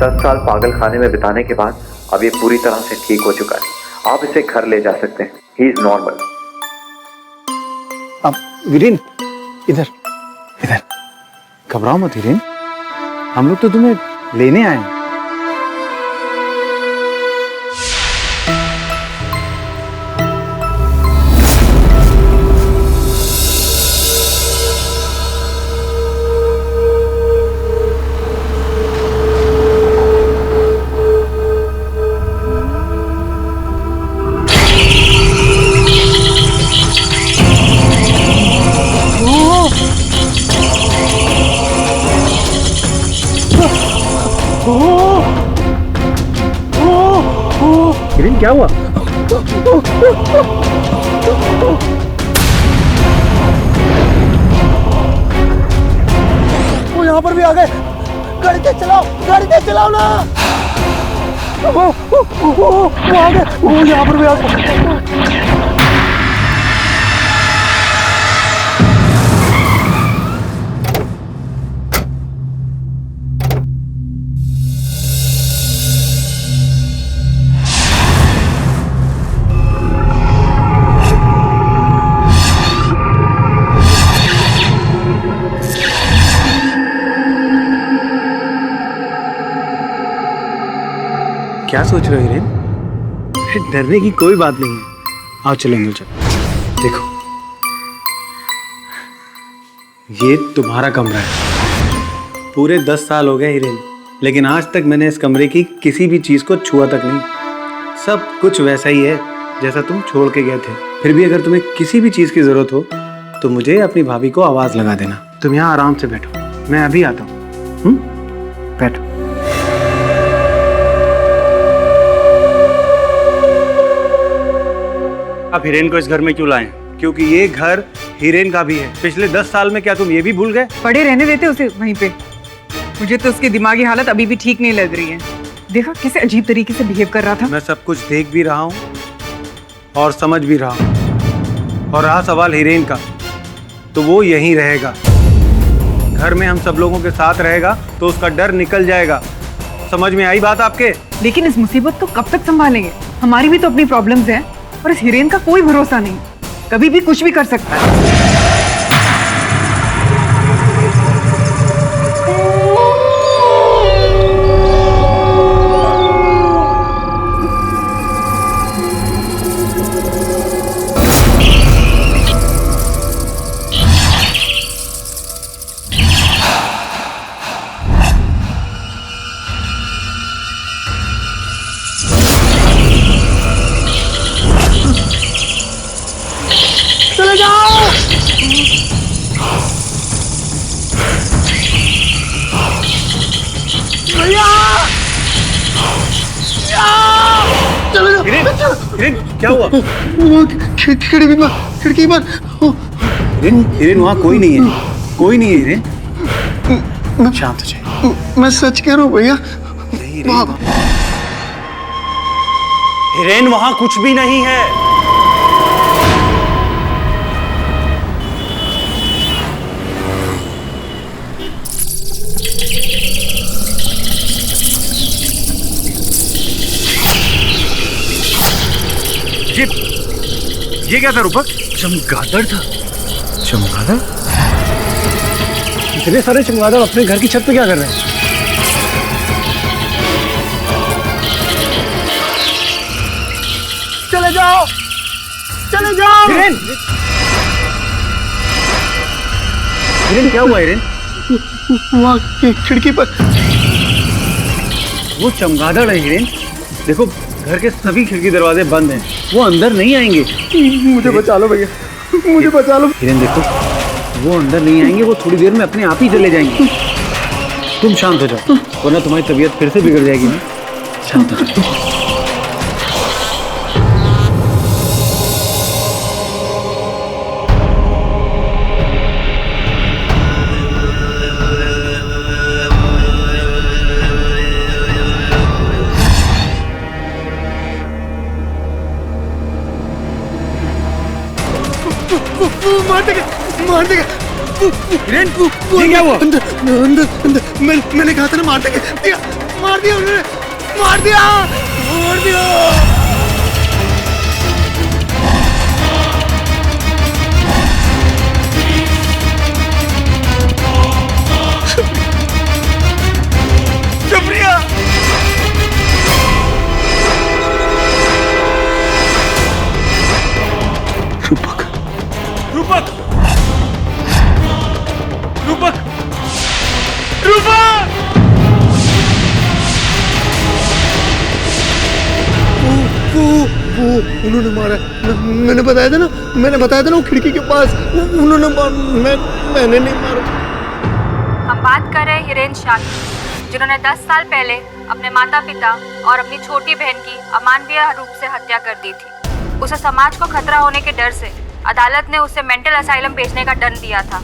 10 साल पागल खाने में बिताने के बाद अब ये पूरी तरह से ठीक हो चुका है। आप इसे घर ले जा सकते हैं। He is normal. अब वीरेन, इधर इधर, घबराओ मत वीरेन, हम लोग तो तुम्हें लेने आए हैं। वीरेन क्या हुआ? वो यहाँ पर भी आ गए। गाड़ी तेज चलाओ ना। वो आ गए, वो यहाँ पर भी आ गए। क्या सोच रहे हो हीरेन? डरने की कोई बात नहीं है। आओ चलो अंदर चलो। देखो, ये तुम्हारा कमरा है। पूरे 10 साल हो गए हीरेन, लेकिन आज तक मैंने इस कमरे की किसी भी चीज को छुआ तक नहीं। सब कुछ वैसा ही है जैसा तुम छोड़ के गए थे। फिर भी अगर तुम्हें किसी भी चीज की जरूरत हो तो मुझे अपनी भाभी को आवाज लगा देना। तुम यहाँ आराम से बैठो, मैं अभी आता हूँ। बैठो। आप हिरेन को इस घर में क्यों लाए? क्योंकि ये घर हीरेन का भी है। पिछले 10 साल में क्या तुम ये भी भूल गए? पड़े रहने देते उसे वहीं पे। मुझे तो उसकी दिमागी हालत अभी भी ठीक नहीं लग रही है। देखा कैसे अजीब तरीके से बिहेव कर रहा था। मैं सब कुछ देख भी रहा हूँ और समझ भी रहा हूँ। और रहा सवाल हीरेन का, तो वो यहीं रहेगा। घर में हम सब लोगों के साथ रहेगा तो उसका डर निकल जाएगा। समझ में आई बात आपके? लेकिन इस मुसीबत को कब तक संभालेंगे? हमारी भी तो अपनी प्रॉब्लम्स हैं और इस हीरेन का कोई भरोसा नहीं, कभी भी कुछ भी कर सकता है। चले जाओ। भैया चलो जाओ। हीरेन क्या हुआ? खिड़की पर हीरेन वहाँ कोई नहीं है, कोई नहीं है हीरेन। शांत हो जाए। मैं सच कह रहा हूँ भैया। हिरेन वहां कुछ भी नहीं है। ये क्या था रूपक? चमगादड़ था। चमगादड़? इतने सारे चमगादड़ अपने घर की छत पे क्या कर रहे हैं? चले जाओ। हिरेन! हिरेन क्या हुआ हिरेन? वहाँ खिड़की पर वो चमगादड़ है हिरेन। देखो घर के सभी खिड़की दरवाजे बंद हैं, वो अंदर नहीं आएंगे। मुझे बचा लो भैया, मुझे बचा लो। हिरेन देखो, वो अंदर नहीं आएंगे, वो थोड़ी देर में अपने आप ही चले जाएंगे। तुम शांत हो जाओ, वरना तुम्हारी तबीयत फिर से बिगड़ जाएगी ना। शांत हो जाओ। मार देगा। हिरेन ये क्या हुआ? अंदर मैंने कहा था ना मार देगा। मार दिया उन्होंने, मार दिया, मार दिया। सुप्रिया, रूपक, रूपक, रूपक, रूपक! वो उन्होंने मारा। मैंने बताया था ना वो खिड़की के पास उन्होंने मैंने नहीं मारा। हम बात कर रहे हैं हिरेन शाह की, जिन्होंने 10 साल पहले अपने माता पिता और अपनी छोटी बहन की अमानवीय रूप से हत्या कर दी थी। उसे समाज को खतरा होने के डर से अदालत ने उसे मेंटल असाइलम भेजने का दंड दिया था।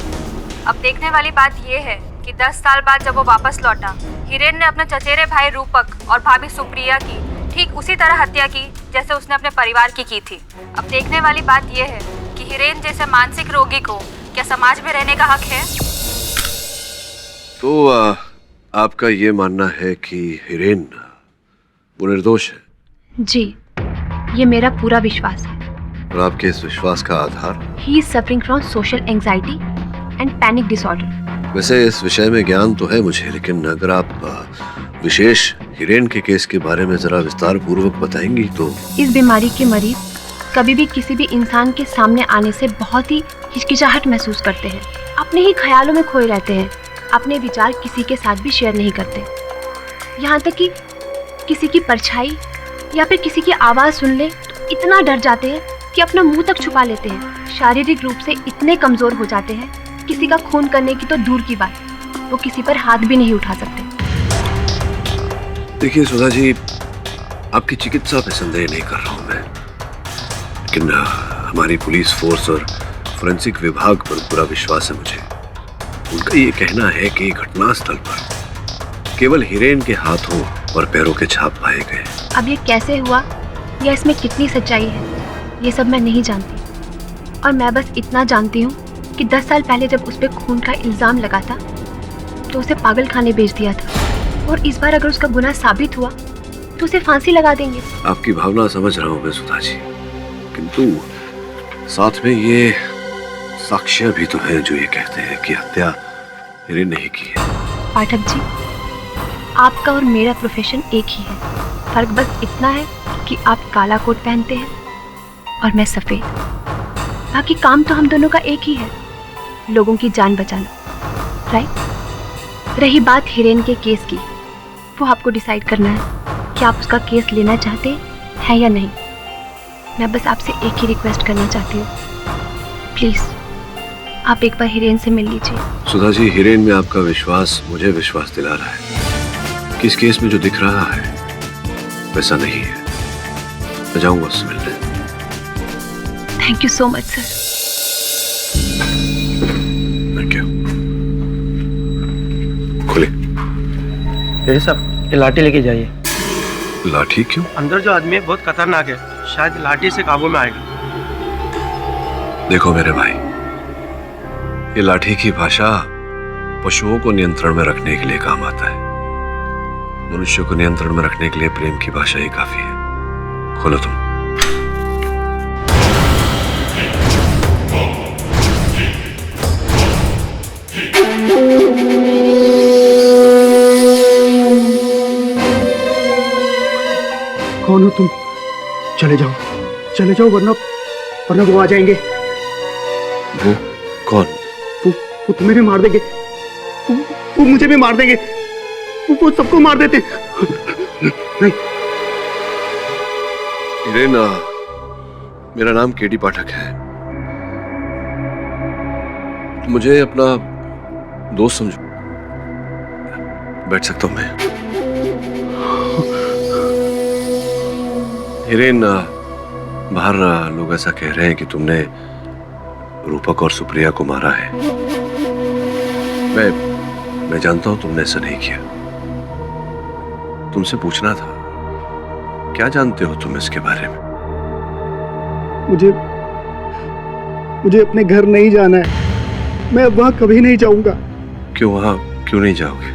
अब देखने वाली बात यह है कि 10 साल बाद जब वो वापस लौटा, हिरेन ने अपने चचेरे भाई रूपक और भाभी सुप्रिया की ठीक उसी तरह हत्या की जैसे उसने अपने परिवार की थी। अब देखने वाली बात यह है कि हिरेन जैसे मानसिक रोगी को क्या समाज में रहने का हक है? तो आपका ये मानना है कि हिरेन वो निर्दोष है? जी, ये मेरा पूरा विश्वास है। और आपके इस विश्वास का आधार? He is suffering from social anxiety and panic disorder. वैसे इस विषय में ज्ञान तो है मुझे, लेकिन अगर आप विशेष हिरेन के केस के बारे में जरा विस्तार पूर्वक बताएंगी तो। इस बीमारी के मरीज कभी भी किसी भी इंसान के सामने आने से बहुत ही हिचकिचाहट महसूस करते हैं, अपने ही ख्यालों में खोए रहते हैं, अपने विचार किसी के साथ भी शेयर नहीं करते, यहाँ तक कि किसी की परछाई या फिर किसी की आवाज़ सुन ले तो इतना डर जाते हैं कि अपना मुंह तक छुपा लेते हैं। शारीरिक रूप से इतने कमज़ोर हो जाते हैं, किसी का खून करने की तो दूर की बात, वो किसी पर हाथ भी नहीं उठा सकते। देखिए सुधा जी, आपकी चिकित्सा पे संदेह नहीं कर रहा हूँ मैं, लेकिन हमारी पुलिस फोर्स और फोरेंसिक विभाग पर पूरा विश्वास है मुझे। उनका ये कहना है कि घटनास्थल पर केवल हिरेन के हाथों और पैरों के छाप पाए गए। अब ये कैसे हुआ या इसमें कितनी सच्चाई है, ये सब मैं नहीं जानती। और मैं बस इतना जानती हूँ कि 10 साल पहले जब उस पर खून का इल्ज़ाम लगा था तो उसे पागल खाने भेज दिया था, और इस बार अगर उसका गुनाह साबित हुआ तो उसे फांसी लगा देंगे। आपकी भावना समझ रहा हूँ मैं सुधा जी, किंतु साथ में ये साक्ष्य भी तो है जो ये कहते हैं कि हत्या हिरेन नहीं की है। पाठक जी, आपका और मेरा प्रोफेशन एक ही है, फर्क बस इतना है कि आप काला कोट पहनते हैं और मैं सफ़ेद। बाकी काम तो हम दोनों का एक ही है, लोगों की जान बचाना, राइट? रही बात हिरेन के केस की, वो आपको डिसाइड करना है कि आप उसका केस लेना चाहते हैं या नहीं। मैं बस आपसे एक ही रिक्वेस्ट करना चाहती हूँ, प्लीज़ आप एक बार हिरेन से मिल लीजिए। सुधा जी, हिरेन में आपका विश्वास मुझे विश्वास दिला रहा है कि इस केस में जो दिख रहा है वैसा नहीं है। मैं जाऊंगा उससे मिलने। Thank you so much sir. Thank you. खुले। ये सब ये लाठी लेके जाइए। लाठी क्यों? अंदर जो आदमी है बहुत खतरनाक है, शायद लाठी से काबू में आएगा। देखो मेरे भाई, ये लाठी की भाषा पशुओं को नियंत्रण में रखने के लिए काम आता है। मनुष्य को नियंत्रण में रखने के लिए प्रेम की भाषा ही काफी है। खोलो तुम। कौन हो तुम? चले जाओ वरना वो आ जाएंगे। वो कौन? वो तुम्हें भी मार देंगे, वो मुझे भी मार देंगे, वो सबको मार देते। नहीं। हिरेन, मेरा नाम केडी पाठक है। मुझे अपना दोस्त समझो। बैठ सकता हूं मैं? हिरेन, बाहर लोग ऐसा कह रहे हैं कि तुमने रूपक और सुप्रिया को मारा है। मैं जानता हूं तुमने ऐसा नहीं किया। तुमसे पूछना था, क्या जानते हो तुम इसके बारे में? मुझे अपने घर नहीं जाना है। मैं अब वहां कभी नहीं जाऊंगा। क्यों? वहां क्यों नहीं जाओगे?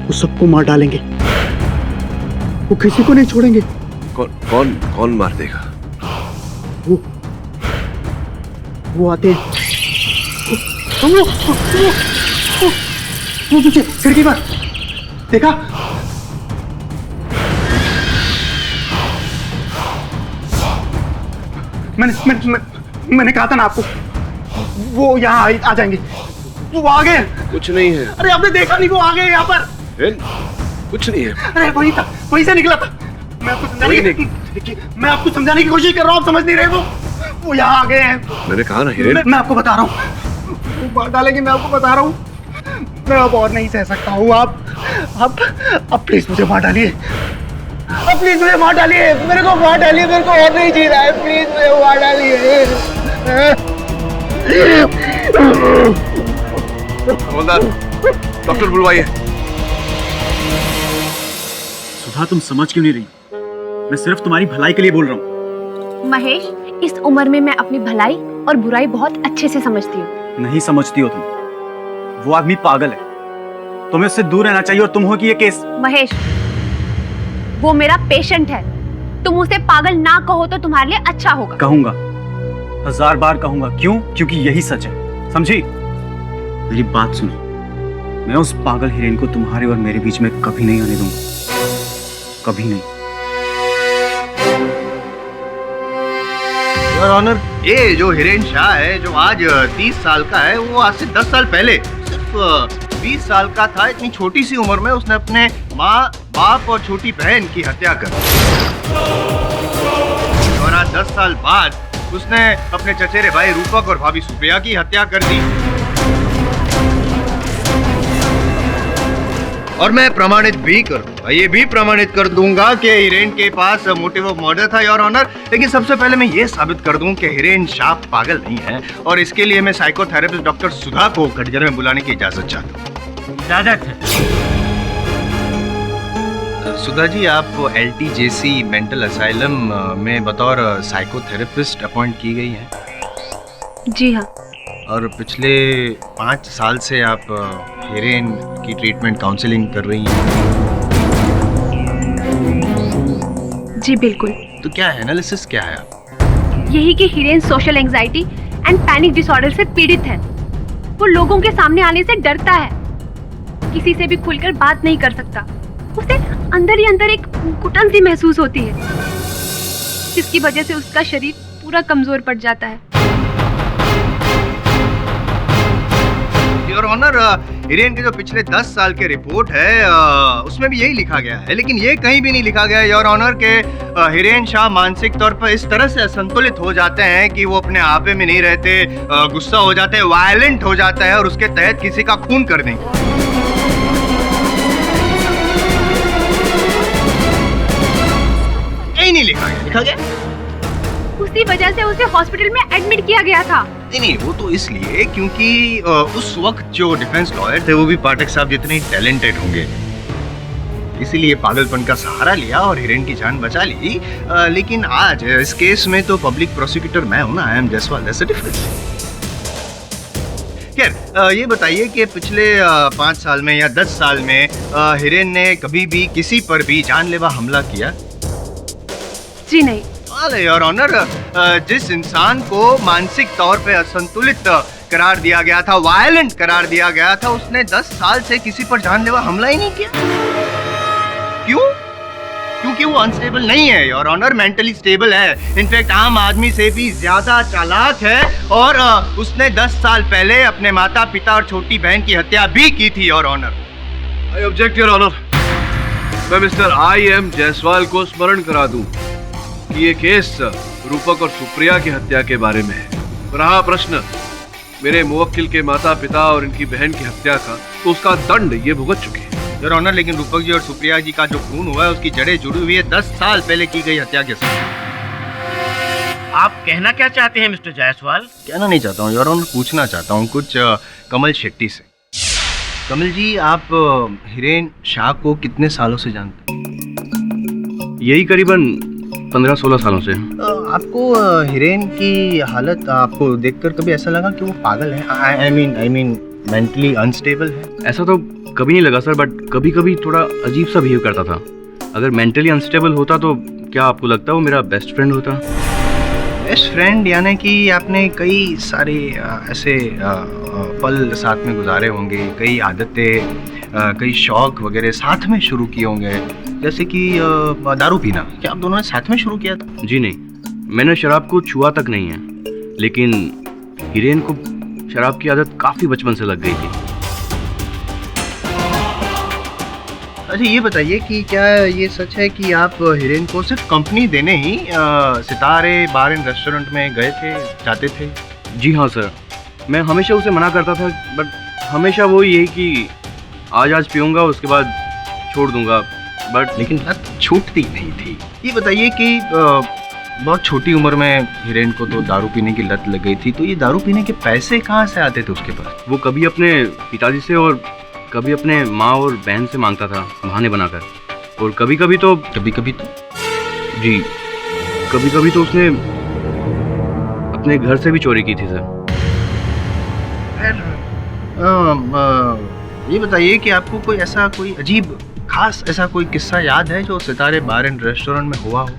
वो सबको मार डालेंगे, वो किसी को नहीं छोड़ेंगे। कौन मार देगा? वो आते हैं, वो पीछे खिड़की पर देखा? मैंने कहा था ना आपको, वो यहाँ आ जाएंगे। वो आ गए। कुछ नहीं है। अरे आपने देखा नहीं, वो आ गए यहाँ पर। कुछ नहीं है। अरे वही था, वहीं से निकला था। मैं आपको समझाने की कोशिश कर रहा हूँ, आप समझ नहीं रहे। वो यहाँ आ गए हैं। मैंने कहा ना हिरेन। मैं आपको बता रहा हूँ, वो मार डालेंगे। मैं आपको बता रहा हूँ, मैं अब और नहीं सह सकता हूँ। आप प्लीज मुझे मार डालिए। अब प्लीज मुझे मार डालिए, मेरे को मार डालिए, मेरे को और नहीं जी रहा है। प्लीज मुझे मार डालिए। हवलदार, डॉक्टर बुलवाइए। सुधा, तुम समझ क्यों नहीं रही? मैं सिर्फ तुम्हारी भलाई के लिए बोल रहा हूँ। महेश, इस उम्र में मैं अपनी भलाई और बुराई बहुत अच्छे से समझती हूँ। नहीं समझती हो तुम। वो आदमी पागल है, तुम्हें उससे दूर रहना चाहिए। और तुम हो कि ये केस। महेश, वो मेरा पेशेंट है। तुम उसे पागल ना कहो तो तुम्हारे लिए अच्छा होगा। कहूंगा, 1000 बार कहूंगा। क्यों? क्योंकि यही सच है, समझी? मेरी बात सुनो, मैं उस पागल हिरेन को तुम्हारे और मेरे बीच में कभी नहीं आने दूंगा, कभी नहीं। योर ऑनर, ये जो हिरेन शाह है, जो आज 30 साल का है, वो आज से 10 साल पहले सिर्फ 20 साल का था। इतनी छोटी सी उम्र में उसने अपने माँ, बाप और छोटी बहन की हत्या कर दी। और आज 10 साल बाद उसने अपने चचेरे भाई रूपक और भाभी सुप्रिया की हत्या कर दी। और मैं प्रमाणित भी करूंगा, ये भी प्रमाणित कर दूंगा कि हिरेन के पास मोटिव ऑफ मर्डर था, योर ऑनर। लेकिन सबसे पहले मैं ये साबित कर दूं कि हिरेन शाह पागल नहीं है, और इसके लिए मैं साइकोथेरेपिस्ट डॉक्टर सुधा को कटघरे में बुलाने की इजाजत चाहता हूँ। इजाजत है। सुधा जी, आप LTJC मेंटल असाइलम में बतौर साइकोथेरेपिस्ट अपॉइंट की गई हैं। जी हाँ। और पिछले 5 साल से आप हिरेन की ट्रीटमेंट काउंसलिंग कर रही हैं। जी बिल्कुल। तो क्या एनालिसिस क्या है आप? यही कि Hiren social anxiety and panic disorder से पीड़ित है। वो लोगों के सामने आने से डरता है, किसी से भी खुलकर बात नहीं कर सकता। उसे अंदर ही अंदर एक घुटन सी महसूस होती है, जिसकी वजह से उसका शरीर पूरा कमजोर पड़ जाता है। योर ऑनर, हिरेन के जो पिछले 10 साल के रिपोर्ट है उसमें भी यही लिखा गया है, लेकिन ये कहीं भी नहीं लिखा गया योर ऑनर के हिरेन शाह मानसिक तौर पर इस तरह से असंतुलित हो जाते हैं कि वो अपने आपे में नहीं रहते, गुस्सा हो जाते हैं, वायलेंट हो जाता है और उसके तहत किसी का खून कर देंगे। कहीं नहीं लिखा गया। लिखा गया? उसी वजह से उसे हॉस्पिटल में एडमिट किया गया था। नहीं, वो तो इसलिए क्योंकि उस वक्त जो डिफेंस लॉयर थे वो भी पाठक साहब जितने टैलेंटेड होंगे, इसीलिए पागलपन का सहारा लिया और हिरेन की जान बचा ली। लेकिन आज इस केस में तो पब्लिक प्रोसिक्यूटर मैं हूं ना, I am Jaswal, that's the difference. खैर, ये बताइए कि पिछले 5 साल में या 10 साल में हिरेन ने कभी भी किसी पर भी जानलेवा हमला किया? जी नहीं। योर ऑनर, जिस इंसान को मानसिक तौर पे असंतुलित करार दिया गया था, वायलेंट करार दिया गया था, उसने 10 साल से किसी पर जानलेवा हमला ही नहीं किया। क्यों? क्योंकि वो अनस्टेबल नहीं है योर ऑनर, मेंटली स्टेबल है। इनफैक्ट आम आदमी से भी ज्यादा चालाक है, और उसने 10 साल पहले अपने माता पिता और छोटी बहन की हत्या भी की थी your honour. I object your honour. मैं मिस्टर IM जायसवाल को स्मरण करा दूं कि ये केस रूपक और सुप्रिया की हत्या के बारे में है। रहा प्रश्न मेरे मुवक्किल के माता पिता और इनकी बहन की हत्या का, तो उसका दंड ये भुगत चुके हैं योर ऑनर। लेकिन रूपक जी और सुप्रिया जी का जो खून हुआ है उसकी जड़ें जुड़ी हुई है 10 साल पहले की गई हत्या के साथ। आप कहना क्या चाहते हैं मिस्टर जायसवाल? कहना नहीं चाहता हूँ योर ऑनर, पूछना चाहता हूँ कुछ कमल शेट्टी से। कमल जी, आप हिरेन शाह को कितने सालों से जानते हैं? यही करीबन 15-16 सालों से। आपको हिरेन की हालत आपको देखकर कभी ऐसा लगा कि वो पागल है? आई मीन मेंटली अनस्टेबल है? ऐसा तो कभी नहीं लगा सर, बट कभी कभी थोड़ा अजीब सा बिहेव करता था। अगर मेंटली अनस्टेबल होता तो क्या आपको लगता है वो मेरा बेस्ट फ्रेंड होता? बेस्ट फ्रेंड यानी कि आपने कई सारे ऐसे पल साथ में गुजारे होंगे, कई आदतें, कई शौक वगैरह साथ में शुरू किए होंगे, जैसे कि दारू पीना। क्या आप दोनों ने साथ में शुरू किया था? जी नहीं, मैंने शराब को छुआ तक नहीं है, लेकिन हिरेन को शराब की आदत काफ़ी बचपन से लग गई थी। अच्छा ये बताइए कि क्या ये सच है कि आप हिरेन को सिर्फ कंपनी देने ही सितारे बार एंड रेस्टोरेंट में गए थे, जाते थे? जी हाँ सर, मैं हमेशा उसे मना करता था, बट हमेशा वो यही कि आज पीऊँगा उसके बाद छोड़ दूँगा, बट लेकिन लत छूटती नहीं थी। ये बताइए कि बहुत छोटी उम्र में हिरेन को तो दारू पीने की लत लग गई थी, तो ये दारू पीने के पैसे कहाँ से आते थे उसके पास? वो कभी अपने पिताजी से और कभी अपने माँ और बहन से मांगता था बहाने बनाकर, और कभी कभी तो जी कभी कभी तो उसने अपने घर से भी चोरी की थी सर। ये बताइए कि आपको कोई ऐसा कोई अजीब खास ऐसा कोई किस्सा याद है जो सितारे बार एंड रेस्टोरेंट में हुआ हो?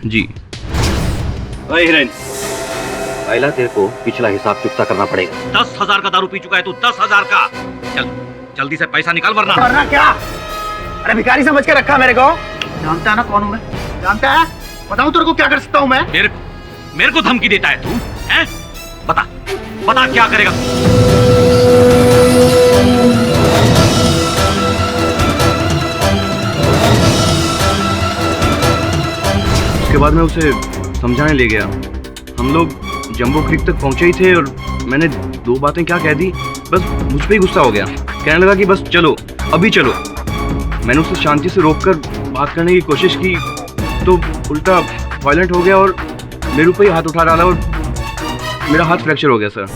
जी। अरे हिरेन, पहला तेरे को पिछला हिसाब चुकता करना पड़ेगा। 10,000 का दारू पी चुका है तू, 10,000 का। चल जल्दी से पैसा निकाल वरना। वरना क्या? अरे भिखारी समझ के रखा मेरे को? जानता है ना कौन हूँ मैं? जानता है? बताऊँ तेरे को क्या कर सकता हूँ मैं? मेरे को धमकी देता है तू, हैं? बता क्या करेगा? उसके बाद मैं उसे समझाने ले गया। हम लोग जंबो क्रीक तक पहुंचे ही थे और मैंने 2 बातें क्या कह दी, बस मुझ पे ही गुस्सा हो गया। कहने लगा कि बस चलो, अभी चलो। मैंने उसे शांति से रोककर बात करने की कोशिश की तो उल्टा वायलेंट हो गया और मेरे ऊपर ही हाथ उठा डाला और मेरा हाथ फ्रैक्चर हो गया सर।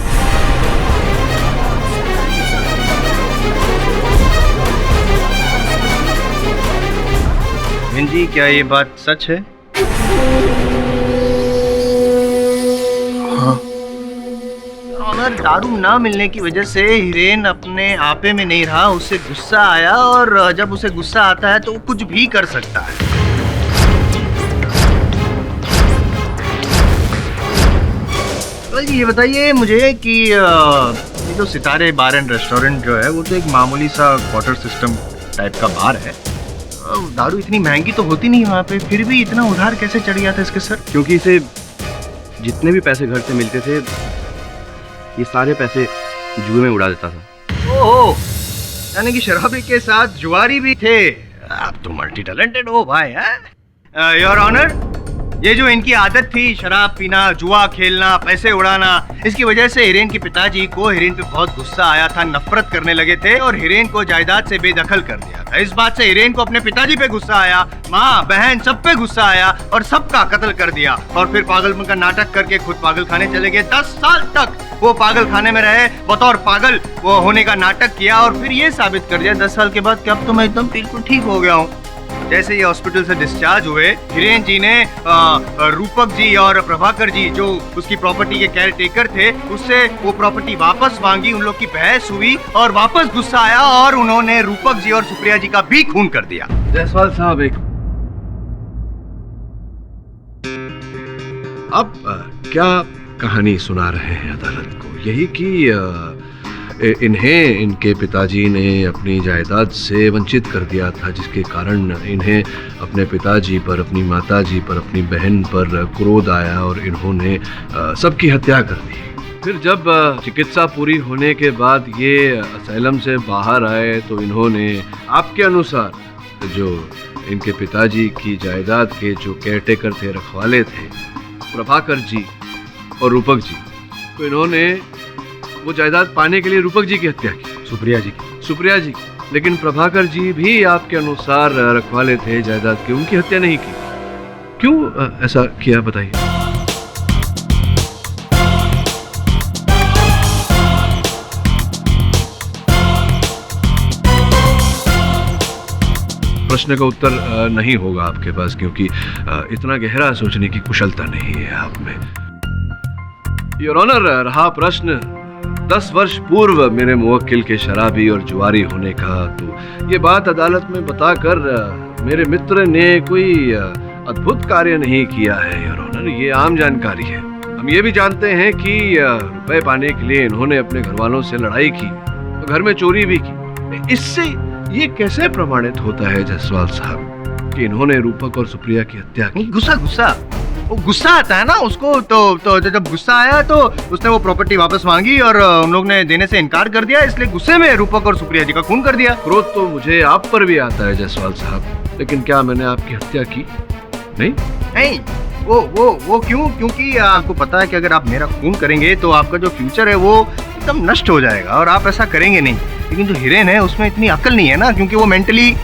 बहन जी, क्या ये बात सच है? ऑनर, दारू ना मिलने की वजह से हिरेन अपने आपे में नहीं रहा, उसे गुस्सा आया, और जब उसे गुस्सा आता है तो वो कुछ भी कर सकता है। तो ये बताइए मुझे कि ये जो सितारे बार एंड रेस्टोरेंट जो है वो तो एक मामूली सा क्वार्टर सिस्टम टाइप का बार है। दारू इतनी महंगी तो होती नहीं वहाँ पे, फिर भी इतना उधार कैसे चढ़ गया था इसके सर? क्योंकि इसे जितने भी पैसे घर से मिलते थे ये सारे पैसे जुए में उड़ा देता था। ओहो, यानी कि शराबी के साथ जुआरी भी थे। आप तो मल्टी टैलेंटेड हो भाई। हैं योर ऑनर, ये जो इनकी आदत थी शराब पीना, जुआ खेलना, पैसे उड़ाना, इसकी वजह से हिरेन के पिताजी को हिरेन पे बहुत गुस्सा आया था, नफरत करने लगे थे और हिरेन को जायदाद से बेदखल कर दिया था। इस बात से हिरेन को अपने पिताजी पे गुस्सा आया, माँ बहन सब पे गुस्सा आया और सबका कत्ल कर दिया, और फिर पागलपन का नाटक करके खुद पागल खाने चले गए। 10 साल तक वो पागल खाने में रहे, बतौर पागल वो होने का नाटक किया और फिर ये साबित कर दिया 10 साल के बाद कि अब तो मैं एकदम बिल्कुल ठीक हो गया हूँ। जैसे ये हॉस्पिटल से डिस्चार्ज हुए, हिरेन जी ने रूपक जी और प्रभाकर जी जो उसकी प्रॉपर्टी के केयर टेकर थे उससे वो प्रॉपर्टी वापस मांगी। उन लोग की बहस हुई और वापस गुस्सा आया और उन्होंने रूपक जी और सुप्रिया जी का भी खून कर दिया। जायसवाल साहब, एक अब क्या कहानी सुना रहे हैं अदालत को? यही कि इन्हें इनके पिताजी ने अपनी जायदाद से वंचित कर दिया था, जिसके कारण इन्हें अपने पिताजी पर, अपनी माताजी पर, अपनी बहन पर क्रोध आया और इन्होंने सबकी हत्या कर दी। फिर जब चिकित्सा पूरी होने के बाद ये असैलम से बाहर आए तो इन्होंने आपके अनुसार जो इनके पिताजी की जायदाद के जो केयरटेकर थे, रखवाले थे, प्रभाकर जी और रूपक जी, तो इन्होंने वो जायदाद पाने के लिए रूपक जी की हत्या की, सुप्रिया जी। लेकिन प्रभाकर जी भी आपके अनुसार रखवाले थे जायदाद के, उनकी हत्या नहीं की। क्यों ऐसा किया बताइए? प्रश्न का उत्तर नहीं होगा आपके पास, क्योंकि इतना गहरा सोचने की कुशलता नहीं है आप में। योर ऑनर, रहा प्रश्न 10 वर्ष पूर्व मेरे मुवक्किल के शराबी और जुआरी होने का, तो ये बात अदालत में बताकर मेरे मित्र ने कोई अद्भुत कार्य नहीं किया है योर ऑनर। ये आम जानकारी है। हम ये भी जानते हैं कि रुपए पाने के लिए इन्होंने अपने घर वालों से लड़ाई की, तो घर में चोरी भी की। इससे ये कैसे प्रमाणित होता है जायसवाल साहब कि इन्होंने रूपक और सुप्रिया की हत्या की? वो गुस्सा आता है ना उसको, तो जब गुस्सा आया तो उसने वो प्रॉपर्टी वापस मांगी और उन लोग ने देने से इनकार कर दिया, इसलिए गुस्से में रूपक और सुप्रिया जी का खून कर दिया। क्रोध तो मुझे आप पर भी आता है जायसवाल साहब, लेकिन क्या मैंने आपकी हत्या की? नहीं। वो क्यों? क्योंकि आपको पता है कि अगर आप मेरा खून करेंगे तो आपका जो फ्यूचर है वो एकदम नष्ट हो जाएगा, और आप ऐसा करेंगे नहीं। लेकिन जो हिरेन है उसमें इतनी अकल नहीं है ना, क्योंकि वो मेंटली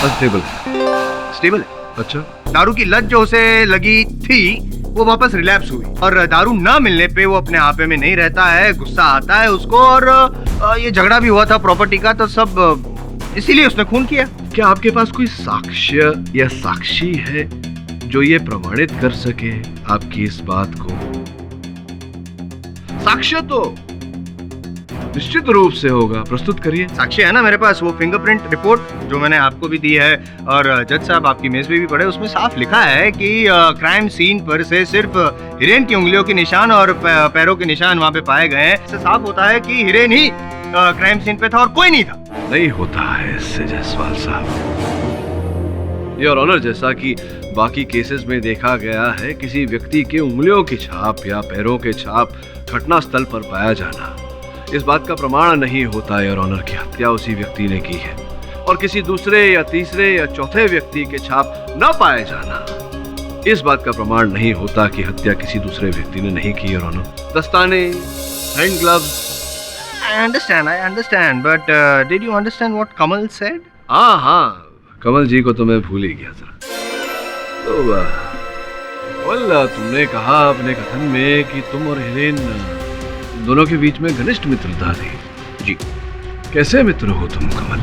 स्टेबल है। अच्छा, दारू की लत जो उसे लगी थी वो वापस रिलैप्स हुई, और दारू ना मिलने पे वो अपने आपे में नहीं रहता है, गुस्सा आता है उसको, और ये झगड़ा भी हुआ था प्रॉपर्टी का, तो सब इसीलिए उसने खून किया। क्या आपके पास कोई साक्ष्य या साक्षी है जो ये प्रमाणित कर सके आपकी इस बात को? साक्ष्य तो निश्चित रूप से होगा, प्रस्तुत करिए। साक्ष्य है ना मेरे पास, वो फिंगरप्रिंट रिपोर्ट जो मैंने आपको भी दी है, और जज साहब आपकी मेज पे भी पढ़े, उसमें साफ लिखा है कि क्राइम सीन पर से सिर्फ हिरेन की उंगलियों के निशान और पैरों के निशान वहाँ पे पाए गए हैं। इससे साफ होता है कि हिरेन ही क्राइम सीन पे था और कोई नहीं था। नहीं होता है इससे जायसवाल साहब। योर ऑनर, जैसा कि बाकी केसेस में देखा गया है, किसी व्यक्ति के उंगलियों की छाप या पैरों के छाप घटना स्थल पर पाया जाना इस बात का प्रमाण नहीं होता योर ऑनर की हत्या उसी व्यक्ति ने की है, और किसी दूसरे या तीसरे या चौथे व्यक्ति के छाप न पाए जाना इस बात का प्रमाण नहीं होता कि हत्या किसी दूसरे व्यक्ति ने नहीं की योर ऑनर। दस्ताने, hand gloves. I understand, but did you understand what Kamal said? हाँ, कमल जी को तो मैं भूल ही गया था। तो तुमने कहा अपने कथन में कि तुम और हिरेन दोनों के बीच में घनिष्ठ मित्रता थी। जी। कैसे मित्र हो तुम कमल?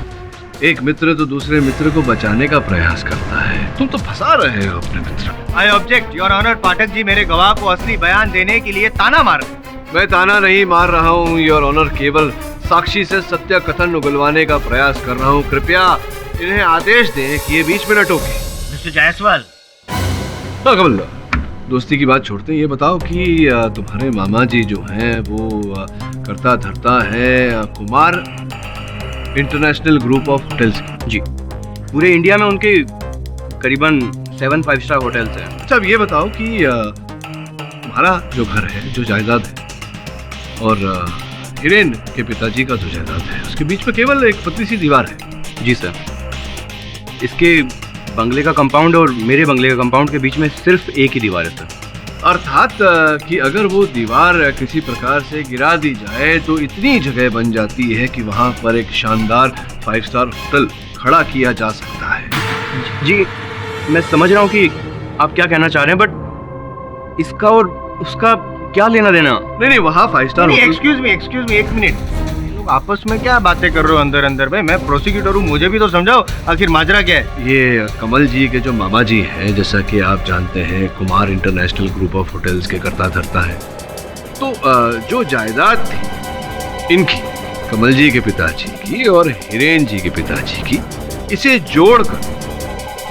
एक मित्र तो दूसरे मित्र को बचाने का प्रयास करता है, तुम तो फंसा रहे हो अपने मित्र। I object, your honour. Pathak ji मेरे गवाह को असली बयान देने के लिए ताना मार रहे हैं। मैं ताना नहीं मार रहा हूँ योर ऑनर, केवल साक्षी से सत्य कथन उगलवाने का प्रयास कर रहा हूँ। कृपया इन्हें आदेश दें कि ये बीच में न टोके। मिस्टर जायसवाल। हाँ कमल, दोस्ती की बात छोड़ते हैं, ये बताओ कि तुम्हारे मामा जी जो हैं वो करता धरता है Kumar international group of hotels. जी, पूरे इंडिया में उनके करीबन 7 5 स्टार होटल्स हैं। अच्छा, अब ये बताओ कि तुम्हारा जो घर है, जो जायदाद है, और हिरेन के पिताजी का जो जायदाद है, उसके बीच में केवल एक पतली सी दीवार है। जी सर, इसके बंगले का कंपाउंड और मेरे बंगले का कंपाउंड के बीच में सिर्फ एक ही दीवार है सर। अर्थात कि अगर वो दीवार किसी प्रकार से गिरा दी जाए तो इतनी जगह बन जाती है कि वहाँ पर एक शानदार 5 स्टार होटल खड़ा किया जा सकता है। जी, मैं समझ रहा हूँ कि आप क्या कहना चाह रहे हैं, बट इसका और उसका क्या लेना देना? नहीं, वहाँ 5 स्टार होटल। एक्सक्यूज मी, एक मिनट। लोग आपस में क्या बातें कर रहे हो अंदर अंदर? भाई मैं प्रोसिक्यूटर हूँ, मुझे भी तो समझाओ आखिर माजरा क्या है। ये कमल जी के जो मामा जी हैं, जैसा कि आप जानते हैं, Kumar international group of hotels के करता धरता है। तो जो जायदाद थी इनकी, कमल जी के पिताजी की और हिरेन जी के पिताजी की, इसे जोड़कर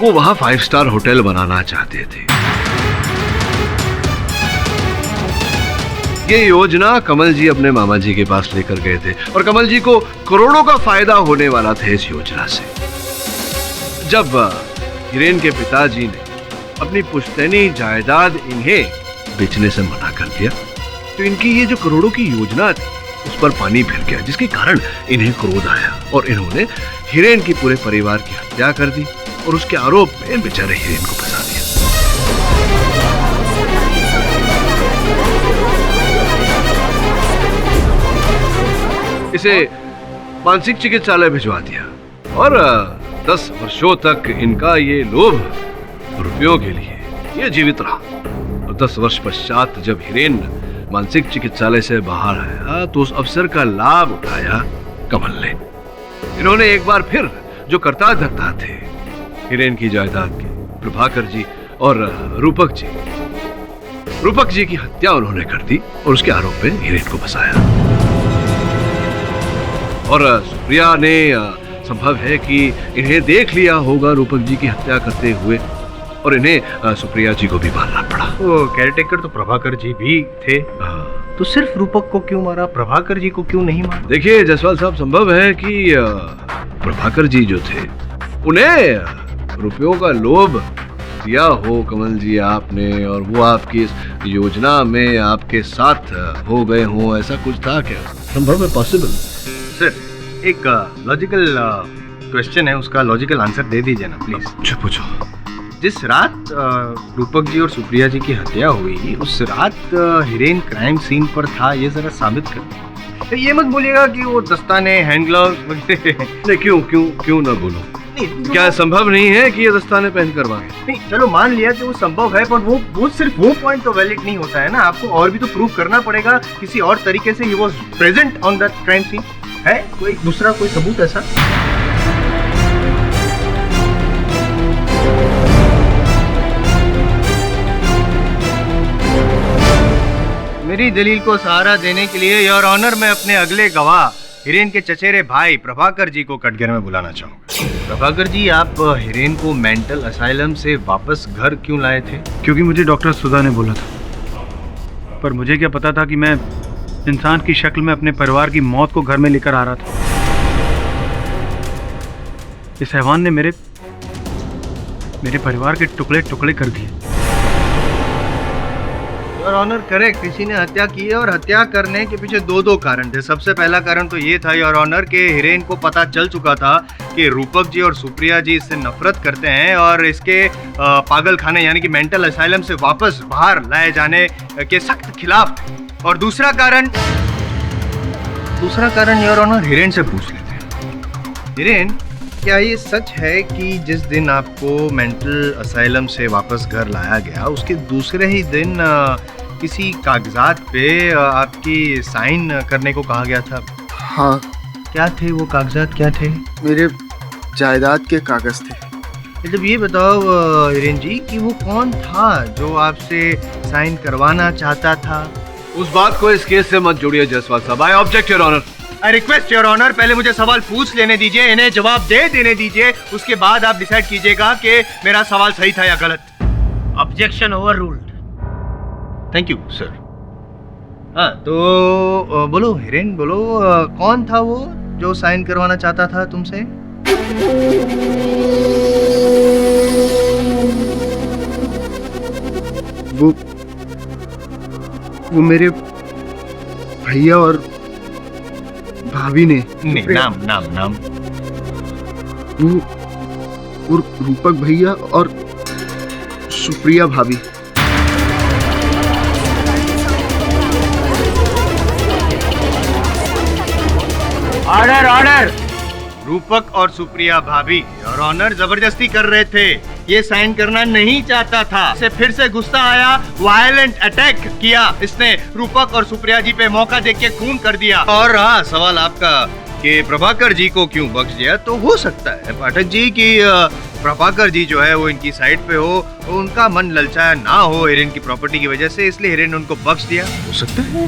वो वहाँ 5 स्टार होटल बनाना चाहते थे। ये योजना कमल जी अपने मामा जी के पास लेकर गए थे, और कमल जी को करोड़ों का फायदा होने वाला था इस योजना से। जब हिरेन के पिताजी ने अपनी पुश्तैनी जायदाद इन्हें बेचने से मना कर दिया, तो इनकी ये जो करोड़ों की योजना थी उस पर पानी फिर गया, जिसके कारण इन्हें क्रोध आया और इन्होंने हिरेन की पूरे परिवार की हत्या कर दी और उसके आरोप में बेचारे हिरेन को फंसा दिया। इसे मानसिक चिकित्सालय भिजवा दिया और 10 वर्षों तक इनका ये लोभ रुपयों के लिए ये जीवित रहा। और 10 वर्ष पश्चात जब हिरेन मानसिक चिकित्सालय से बाहर आया तो उस अवसर का लाभ उठाया कमल ने। इन्होंने एक बार फिर जो करता धरता थे हिरेन की जायदाद के, प्रभाकर जी और रूपक जी की हत्या उन्होंने कर दी और उसके आरोप में हिरेन को फंसाया। और सुप्रिया ने संभव है कि इन्हें देख लिया होगा रूपक जी की हत्या करते हुए और इन्हें सुप्रिया जी को भी मारना पड़ा। वो केयरटेकर तो प्रभाकर जी भी थे, तो सिर्फ रूपक को क्यों मारा, प्रभाकर जी को क्यों नहीं मारा? देखिए जायसवाल साहब, संभव है कि प्रभाकर जी जो थे उन्हें रुपयों का लोभ दिया हो कमल जी आपने, और वो आपकी इस योजना में आपके साथ हो गए हो, ऐसा कुछ था क्या? संभव है, पॉसिबल। सर, एक लॉजिकल क्वेश्चन है, उसका लॉजिकल आंसर दे दीजिए ना प्लीज। अच्छा पूछो। जिस रात रूपक जी और सुप्रिया जी की हत्या हुई, उस रात हिरेन क्राइम सीन पर था, ये जरा साबित कर। तो ये मत बोलिएगा कि वो दस्ताने, हैंड ग्लव्स नहीं, क्यों ना बोलो? क्या संभव नहीं है कि ये दस्ताने पहन कर मांगे? नहीं, चलो मान लिया कि वो संभव है, पर वो सिर्फ वो पॉइंट तो वैलिड नहीं होता है ना, आपको और भी तो प्रूव करना पड़ेगा किसी और तरीके से। He was present on that crime scene. है कोई दूसरा कोई सबूत ऐसा? मेरी दलील को सहारा देने के लिए योर ऑनर मैं अपने अगले गवाह हिरेन के चचेरे भाई प्रभाकर जी को कटघरे में बुलाना चाहूंगा। प्रभाकर जी, आप हिरेन को मेंटल असाइलम से वापस घर क्यों लाए थे? क्योंकि मुझे डॉक्टर सुधा ने बोला था, पर मुझे क्या पता था कि मैं इंसान की शक्ल में अपने परिवार की मौत को घर में लेकर आ रहा था। इस हैवान ने मेरे परिवार के टुकड़े टुकड़े कर दिए। योर ऑनर करेक्ट, किसी ने हत्या की है और हत्या करने के पीछे दो कारण थे। सबसे पहला कारण तो ये था योर ऑनर के हिरेन को पता चल चुका था कि रूपक जी और सुप्रिया जी इससे नफरत करते हैं और इसके पागल खाने यानी कि मेंटल असाइलम से वापस बाहर लाए जाने के सख्त खिलाफ थे। और दूसरा कारण योर ऑनर हिरेन से पूछ लेते हैं। हिरेन, क्या ये सच है कि जिस दिन आपको मेंटल असाइलम से वापस घर लाया गया, उसके दूसरे ही दिन किसी कागजात पे आपकी साइन करने को कहा गया था? हाँ। क्या थे वो कागजात, क्या थे? मेरे जायदाद के कागज थे। मतलब ये बताओ हिरेन जी कि वो कौन था जो आपसे साइन करवाना चाहता था? उस बात को इस केस से मत जोड़िए जायसवाल साहब। I object your honour. I request your honour, पहले मुझे सवाल पूछ लेने दीजिए, इन्हें जवाब दे देने दीजिए, उसके बाद आप डिसाइड कीजिएगा कि मेरा सवाल सही था या गलत। Objection overruled. Thank you sir. हाँ तो बोलो हिरेन, बोलो कौन था वो जो साइन करवाना चाहता था तुमसे? वो मेरे भैया और भाभी ने। नाम वो रूपक भैया और सुप्रिया भाभी। ऑर्डर। रूपक और सुप्रिया भाभी और ऑनर जबरदस्ती कर रहे थे, ये साइन करना नहीं चाहता था। इसे फिर से गुस्सा आया, वायलेंट अटैक किया इसने रूपक और सुप्रिया जी पे, मौका देख के खून कर दिया। और हाँ, सवाल आपका कि प्रभाकर जी को क्यों बख्श दिया, तो हो सकता है पाठक जी कि प्रभाकर जी जो है वो इनकी साइड पे हो, उनका मन ललचाया ना हो हिरेन की प्रॉपर्टी की वजह से, इसलिए हिरेन ने उनको बख्श दिया। हो सकता है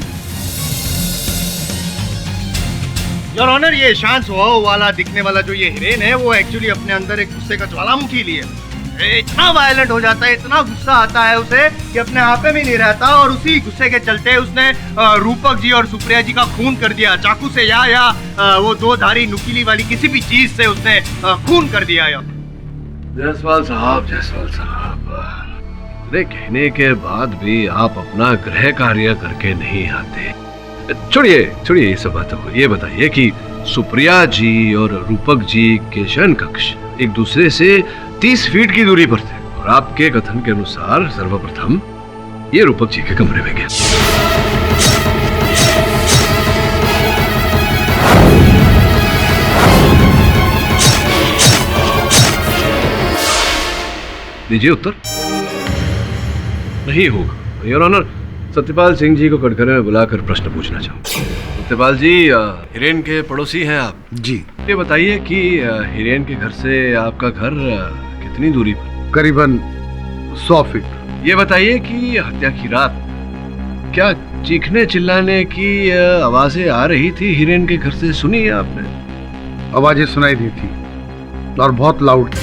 योर ऑनर, ये शांत स्वभाव वाला दिखने वाला जो ये हिरेन है, वो एक्चुअली अपने अंदर एक गुस्से का ज्वालामुखी लिए इतना वायलेंट हो जाता है, इतना गुस्सा आता है उसे कि अपने आप में नहीं रहता, और उसी गुस्से के चलते उसने रूपक जी और सुप्रिया जी का खून कर दिया चाकू से, या वो दो धारी नुकीली वाली किसी भी चीज से उसने खून कर दिया। जायसवाल साहब, इतने कहने के बाद भी आप अपना गृह कार्य करके नहीं आते। छोड़िए ये सब बातों को, ये बताइए कि सुप्रिया जी और रूपक जी के शयन कक्ष एक दूसरे से 30 फीट की दूरी पर थे, और आपके कथन के अनुसार सर्वप्रथम ये रूपक जी के कमरे में गया। दीजिए उत्तर। नहीं होगा योर ऑनर। सत्यपाल सिंह जी को कटघरे में बुलाकर प्रश्न पूछना चाहूँ। सत्यपाल जी, हिरेन के पड़ोसी हैं आप? जी। ये बताइए कि हिरेन के घर से आपका घर कितनी दूरी पर? करीबन 100 फीट। ये बताइए कि हत्या की रात क्या चीखने चिल्लाने की आवाजें आ रही थी हिरेन के घर से? सुनी है आपने? आवाजें सुनाई दी थी और बहुत लाउड थी।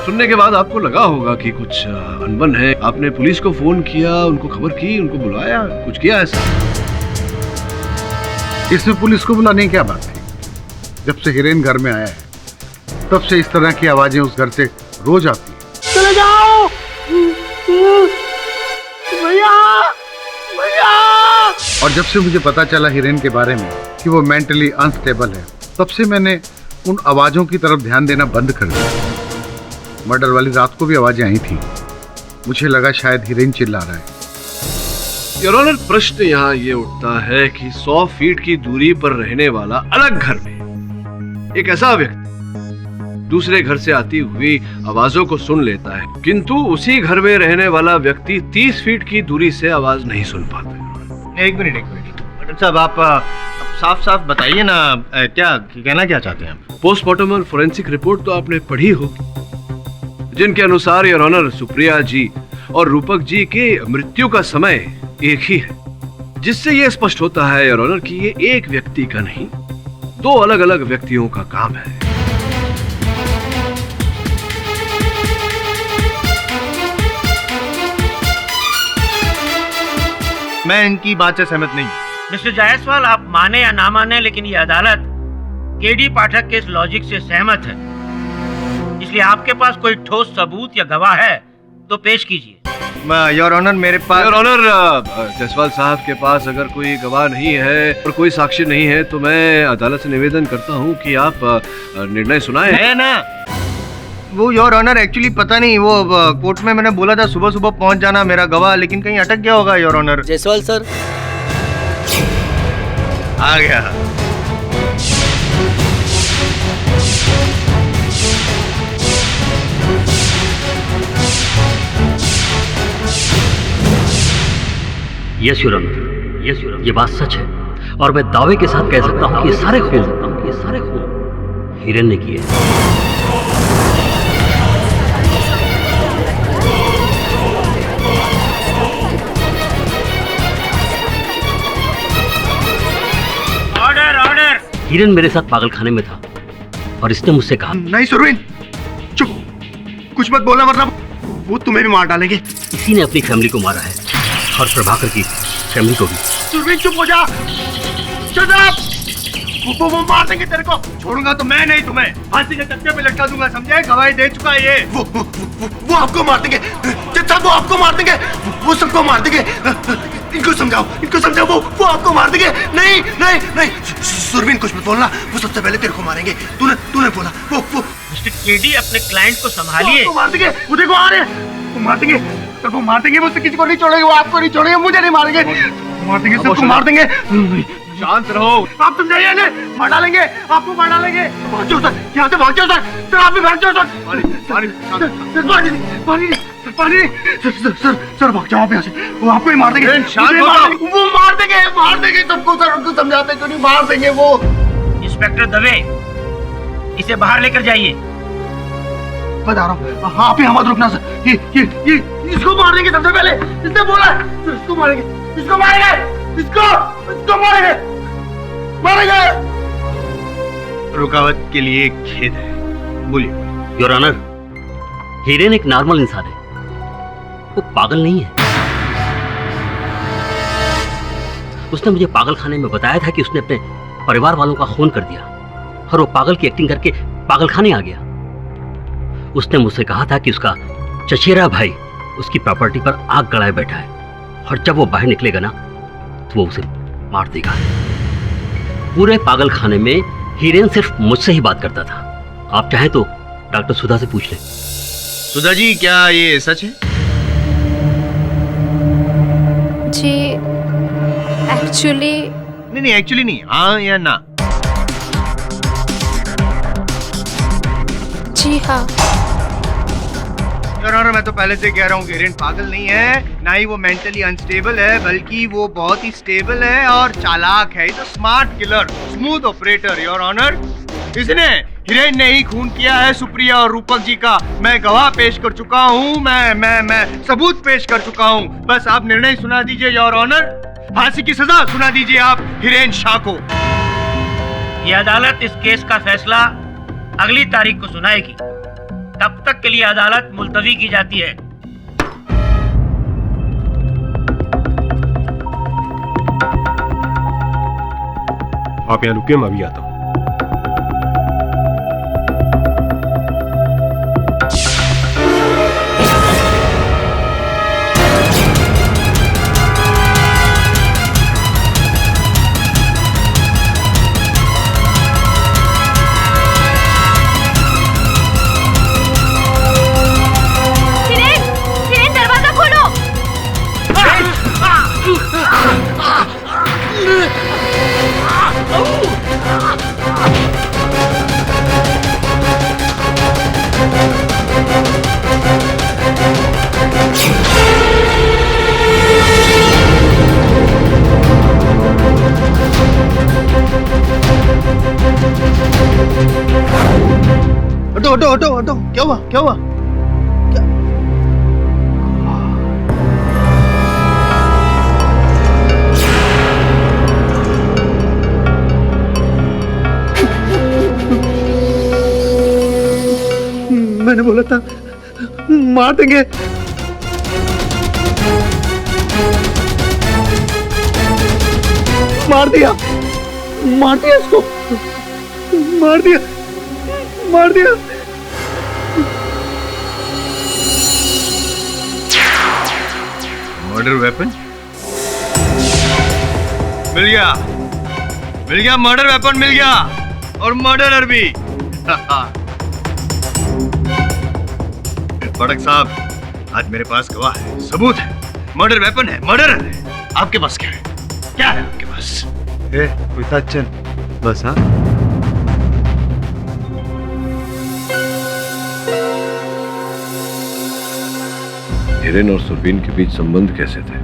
सुनने के बाद आपको लगा होगा कि कुछ अनबन है। आपने पुलिस को फोन किया, उनको खबर की, उनको बुलाया, कुछ किया ऐसा? इसमें पुलिस को बुलाने की क्या बात थी? जब से हिरेन घर में आया है तब से इस तरह की आवाजें उस घर से रोज आती हैं। चले जाओ भैया, भैया। और जब से मुझे पता चला हिरेन के बारे में कि वो मेंटली अनस्टेबल है, तब से मैंने उन आवाजों की तरफ ध्यान देना बंद कर दिया। मर्डर वाली रात को भी आवाजें आई थी, मुझे लगा शायद हिरेन चिल्ला रहा है। योर ऑनर, प्रश्न यहाँ ये उठता है कि 100 फीट की दूरी पर रहने वाला अलग घर में एक ऐसा व्यक्ति दूसरे घर से आती हुई आवाजों को सुन लेता है, किंतु उसी घर में रहने वाला व्यक्ति 30 फीट की दूरी से आवाज नहीं सुन पाता। एक मिनट डॉक्टर साहब, आप साफ साफ बताइए ना, क्या कहना क्या चाहते हैं आप? पोस्टमार्टम और फोरेंसिक रिपोर्ट तो आपने पढ़ी होगी, जिनके अनुसार योर ऑनर सुप्रिया जी और रूपक जी के मृत्यु का समय एक ही है, जिससे यह स्पष्ट होता है योर ऑनर कि ये एक व्यक्ति का नहीं, 2 अलग अलग व्यक्तियों का काम है। मैं इनकी बात से सहमत नहीं हूं। मिस्टर जायसवाल, आप माने या ना माने, लेकिन ये अदालत केडी पाठक के इस लॉजिक से सहमत है, इसलिए आपके पास कोई ठोस सबूत या गवाह है तो पेश कीजिए। योर ऑनर, मेरे पास योर ऑनर, जायसवाल साहब के पास अगर कोई गवाह नहीं है और कोई साक्ष्य नहीं है तो मैं अदालत से निवेदन करता हूं कि आप निर्णय सुनाएं। है ना, वो योर ऑनर एक्चुअली पता नहीं, वो कोर्ट में मैंने बोला था सुबह सुबह पहुंच जाना मेरा गवाह, लेकिन कहीं अटक गया होगा योर ऑनर। जायसवाल सर आ गया। Yes your honour, yes your honour, ये बात सच है और मैं दावे के साथ कह सकता हूँ कि ये सारे खून हिरेन ने किए। Order, order. हिरेन मेरे साथ पागलखाने में था और इसने मुझसे कहा, नहीं सुरवीन, चुप, कुछ मत बोलना वरना वो तुम्हें भी मार डालेंगे। इसी ने अपनी फैमिली को मारा है और प्रभाकर की फैमिली को भी। सुरवीन चुप हो जा, शट अप। वो मार देंगे तेरे को। छोड़ूंगा तो मैं नहीं, तुम्हें फांसी के तख्ते पे लटका दूंगा, समझे? गवाही दे चुका है ये। वो आपको मार देंगे, वो आपको मार देंगे, वो सबको मार देंगे। इनको समझाओ, इनको समझाओ, वो आपको मार देंगे। नहीं नहीं नहीं सुरवीन, कुछ मत बोलना, वो सबसे पहले तेरे को मारेंगे। तूने बोला वो मिस्टर केडी, अपने क्लाइंट को संभालिए। वो मार देंगे, वो देखो आ रहे हैं, वो मार देंगे, सबको मार देंगे, मुझसे किसी को नहीं छोड़ेंगे, वो आपको नहीं छोड़ेंगे, मुझे नहीं मारेंगे, मार देंगे, सबको मार देंगे। शांत रहो, आप तुम जाइए ना, मार डालेंगे, आपको मार डालेंगे। भाग जाओ सर, यहाँ से भाग जाओ सर, आप भी भाग जाओ सर। सर भाग जाओ आप यहाँ से, वो आपको ही मार देंगे। वो मार देंगे सबको सर, उनको समझाते क्यों नहीं, मार देंगे वो। इंस्पेक्टर दवे, इसे बाहर लेकर जाइए। बता रहा हूँ, आप ही हमारे रुकना सर, ये इसको मार देंगे सबसे पहले, इसने बोला सर, इसको मारेंगे, इसको मारेंगे, इसको मारेंगे। रुकावट के लिए खेद है, बोलिए। योर ऑनर, हिरेन एक नॉर्मल इंसान है, वो पागल नहीं है। उसने मुझे पागलखाने में बताया था कि उसने अपने परिवार वालों का खून कर दिया और वो पागल की एक्टिंग करके पागलखाने आ गया। उसने मुझसे कहा था कि उसका चचेरा भाई उसकी प्रॉपर्टी पर आग गड़ाए बैठा है और जब वो बाहर निकलेगा ना तो वो उसे मार देगा। पूरे पागलखाने में हिरेन सिर्फ मुझसे ही बात करता था। आप चाहें तो डॉक्टर सुधा से पूछ लें। सुधा जी, क्या ये सच है? जी एक्चुअली नहीं, हाँ या ना? जी हाँ। योर ऑनर, मैं तो पहले से कह रहा हूँ कि हिरेन पागल नहीं है, ना ही वो मेंटली अनस्टेबल है, बल्कि वो बहुत ही स्टेबल है और चालाक है। Is a smart killer, smooth operator your honour. इसने हिरेन ने ही खून किया है सुप्रिया और रूपक जी का। मैं गवाह पेश कर चुका हूँ, मैं सबूत पेश कर चुका हूँ। बस आप निर्णय सुना दीजिए योर ऑनर। फांसी की सजा सुना दीजिए आप हिरेन शाह को। ये अदालत इस केस का फैसला अगली तारीख को सुनाएगी। तब तक के लिए अदालत मुलतवी की जाती है। आप यहाँ रुकिए, मैं अभी आता हूँ। हटो हटो हटो, क्या हुआ क्या हुआ? मैंने बोला था मार देंगे। मार दिया इसको, मार दिया। मर्डर वेपन मिल गया, मर्डर वेपन मिल गया और मर्डरर भी। पड़क साहब, आज मेरे पास गवाह है, सबूत है, मर्डर वेपन है, मर्डरर है। आपके पास क्या है? क्या है आपके पास? कोई चल बस। हाँ, हिरेन और सुरवीन के बीच संबंध कैसे थे?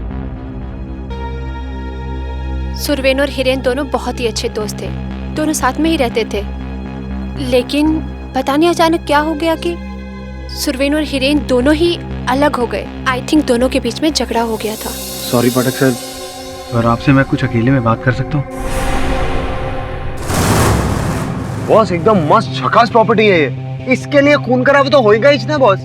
सुरवीन और हिरेन दोनों बहुत ही अच्छे दोस्त थे, दोनों साथ में ही रहते थे। लेकिन पता नहीं अचानक क्या हो गया कि सुरवीन और हिरेन दोनों ही अलग हो गए। आई थिंक दोनों के बीच में झगड़ा हो गया था। सॉरी पटक सर, और आपसे मैं कुछ अकेले में बात कर सकता हूँ? बॉस एकदम मस्त झकास प्रॉपर्टी है ये, इसके लिए खून खराब तो होएगा ही ना बॉस।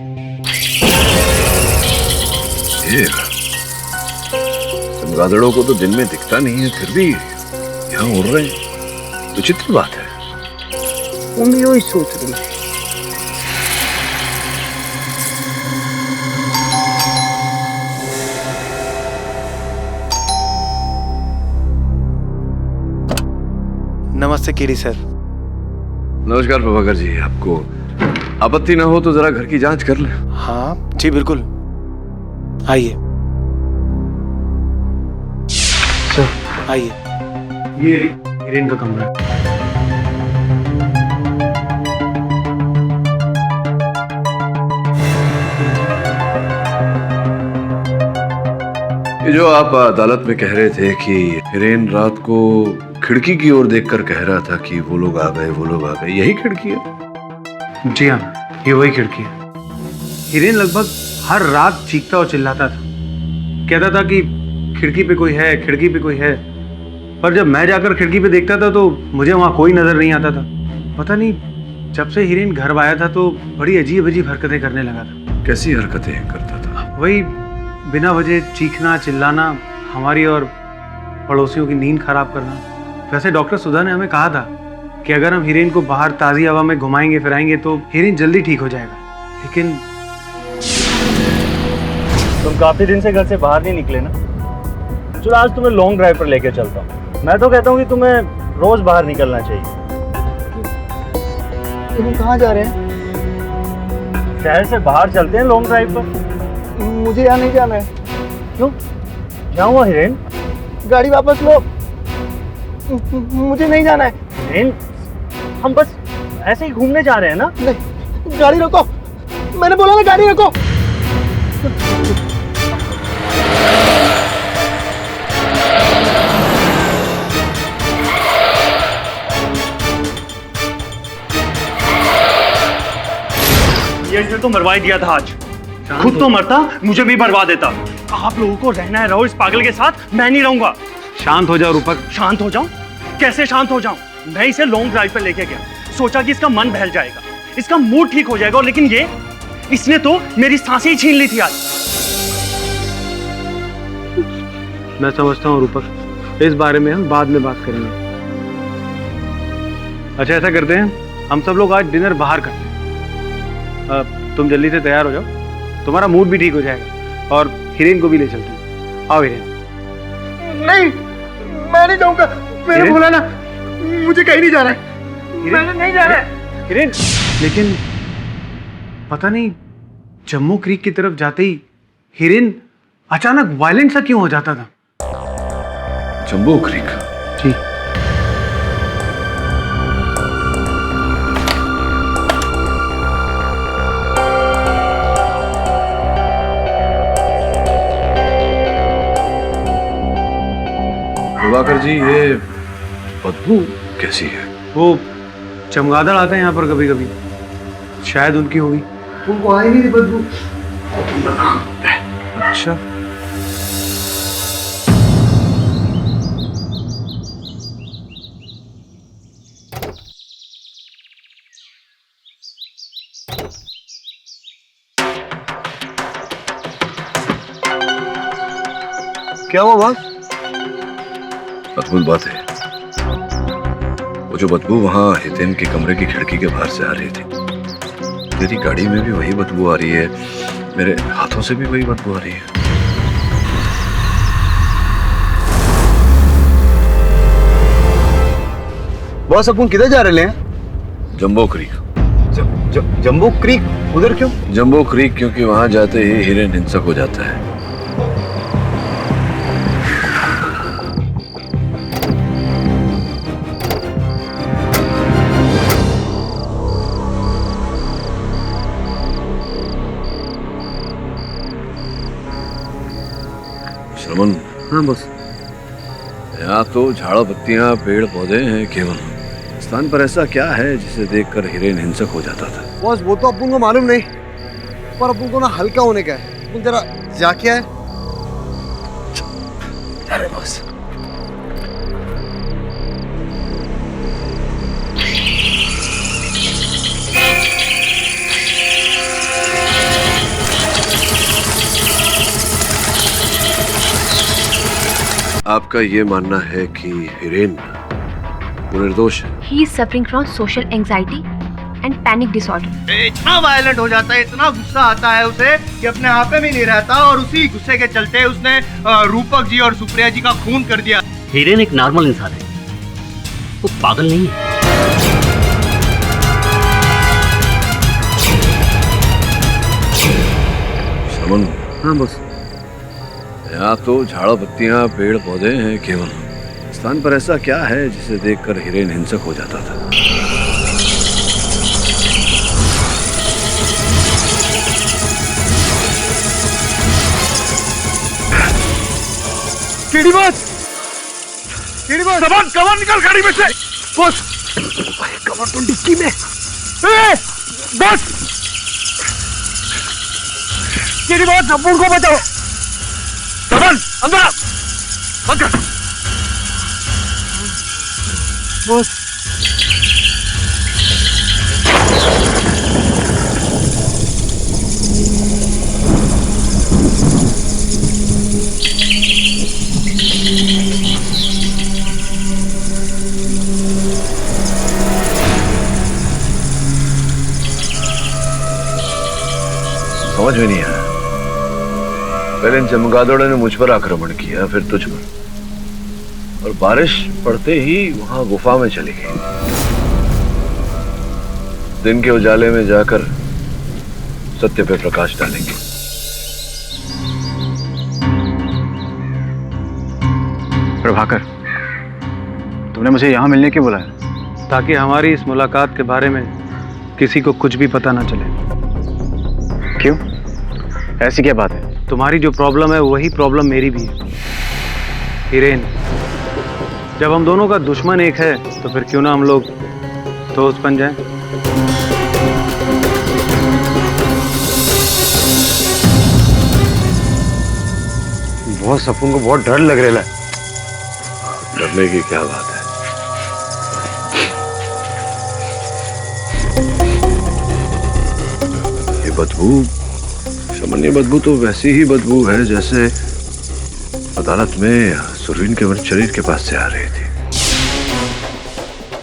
चमगादड़ों को तो दिन में दिखता नहीं है, फिर भी यहाँ उड़ रहे हैं। विचित्र बात है। तुम भी वही सोच रही। नमस्ते केरी सर। नमस्कार प्रभाकर जी, आपको आपत्ति ना हो तो जरा घर की जांच कर लें। हाँ जी बिल्कुल, आइए सर, आइए। ये हिरेन का कमरा है। ये जो आप अदालत में कह रहे थे कि हिरेन रात को खिड़की की ओर देखकर कह रहा था कि वो लोग आ गए, यही खिड़की है? जी हाँ, ये वही खिड़की है। हिरेन लगभग हर रात चीखता और चिल्लाता था, कहता था कि खिड़की पे कोई है, खिड़की पे कोई है। पर जब मैं जाकर खिड़की पे देखता था तो मुझे वहाँ कोई नजर नहीं आता था। पता नहीं, जब से हिरेन घर आया था तो बड़ी अजीब अजीब हरकतें करने लगा था। कैसी हरकतें करता था? वही बिना वजह चीखना, चिल्लाना, हमारी और पड़ोसियों की नींद खराब करना। वैसे डॉक्टर सुधा ने हमें कहा था कि अगर हम हिरेन को बाहर ताज़ी हवा में घुमाएंगे फिराएंगे तो हिरेन जल्दी ठीक हो जाएगा। लेकिन तुम काफी दिन से घर से बाहर नहीं निकले ना, चलो आज तुम्हें लॉन्ग ड्राइव पर लेके चलता हूँ। मैं तो कहता हूँ कि तुम्हें रोज बाहर निकलना चाहिए। तुम कहाँ जा रहे हैं? शहर से बाहर चलते हैं लॉन्ग ड्राइव पर। मुझे यहाँ नहीं जाना है। क्यों? क्या हुआ हिरेन? गाड़ी वापस लो, मुझे नहीं जाना है। हिरेन, हम बस ऐसे ही घूमने जा रहे हैं ना। नहीं, गाड़ी रोको, मैंने बोला ना गाड़ी रोको। इसने तो मरवा ही दिया था आज। खुद तो मरता, मुझे भी मरवा देता। आप लोगों को रहना है, रहो इस पागल के साथ, मैं नहीं रहूंगा। शांत हो जाओ रूपक। शांत हो जाऊं? कैसे शांत हो जाऊं? मैं इसे लॉन्ग ड्राइव पे लेके गया, सोचा कि इसका मन बहल जाएगा, इसका मूड ठीक हो जाएगा, लेकिन इसने तो मेरी सांसें ही छीन ली थी आज। मैं समझता हूँ रूपक, इस बारे में हम बाद में बात करेंगे। अच्छा ऐसा करते हैं, हम सब लोग आज डिनर बाहर करते हैं। तुम जल्दी से तैयार हो जाओ, तुम्हारा मूड भी ठीक हो जाएगा, और हिरेन को भी ले चलते हैं। आओ हिरेन। नहीं, मैं नहीं जाऊंगा। मैंने बोला ना, मुझे कहीं नहीं जाना है। मैंने नहीं जाना है। हिरेन, लेकिन पता नहीं जम्मू क्रीक की तरफ जाते ही हिरेन अचानक वायलेंट सा क्यों हो जाता था? जम्बू क्रीक? जी। प्रभाकर जी, ये बदबू कैसी है? वो चमगादड़ आता है यहाँ पर कभी कभी, शायद उनकी होगी। उनको आई नहीं बदबू। अच्छा, क्या हुआ बॉस? अद्भुत बात है, वो जो बदबू वहां हितेन के कमरे की खिड़की के बाहर से आ रही थी, तेरी गाड़ी में भी वही बदबू आ रही है, मेरे हाथों से भी वही बदबू आ रही है। बॉस, अपन किधर जा रहे हैं? जम्बो क्रीक। जम्बो क्रीक? उधर क्यों? जम्बो क्रीक क्योंकि वहां जाते ही हिरेन हिंसक हो जाता है। श्रमण। हाँ बॉस। यहाँ तो झाड़ पत्तियां पेड़ पौधे हैं केवल, स्थान पर ऐसा क्या है जिसे देखकर हिरेन हिंसक हो जाता था? बॉस, वो तो अपन को मालूम नहीं, पर अपन को ना हल्का होने का है। अपन जरा जाके आए। अरे बॉस, आपका ये मानना है कि हिरेन निर्दोष है? He is suffering from social anxiety and panic disorder. इतना वायलेंट हो जाता है, इतना गुस्सा आता है उसे कि अपने आप में नहीं रहता, और उसी गुस्से के चलते उसने रूपक जी और सुप्रिया जी का खून कर दिया। हिरेन एक नॉर्मल इंसान है, वो पागल नहीं है। श्रमण। हाँ बॉस। यहाँ तो झाड़ पत्तियां पेड़ पौधे हैं केवल, स्थान पर ऐसा क्या है जिसे देखकर हिरेन हिंसक हो जाता था? KD boss, KD boss, cover निकल गाड़ी में से। बॉस, कवर तो डिक्की में। बॉस, केडी बॉस, अब्बू को बचाओ। कवर अंदर आ, बंद कर। बॉस, समझ में नहीं आया। पहले इन चमगादड़ों ने मुझ पर आक्रमण किया, फिर तुझ पर, और बारिश पड़ते ही वहां गुफा में चली गई। दिन के उजाले में जाकर सत्य पे प्रकाश डालेंगे। प्रभाकर, तुमने मुझे यहाँ मिलने क्यों बुलाया? ताकि हमारी इस मुलाकात के बारे में किसी को कुछ भी पता ना चले। क्यों? ऐसी क्या बात है? तुम्हारी जो प्रॉब्लम है वही प्रॉब्लम मेरी भी है हिरेन। जब हम दोनों का दुश्मन एक है तो फिर क्यों ना हम लोग दोस्त बन जाएं? बहुत सपून को बहुत डर लग रहा है। डरने की क्या बात है? ये बदबू, सामान्य बदबू तो वैसी ही बदबू है जैसे अदालत में सुरवीन के शरीर के पास से आ रही थी।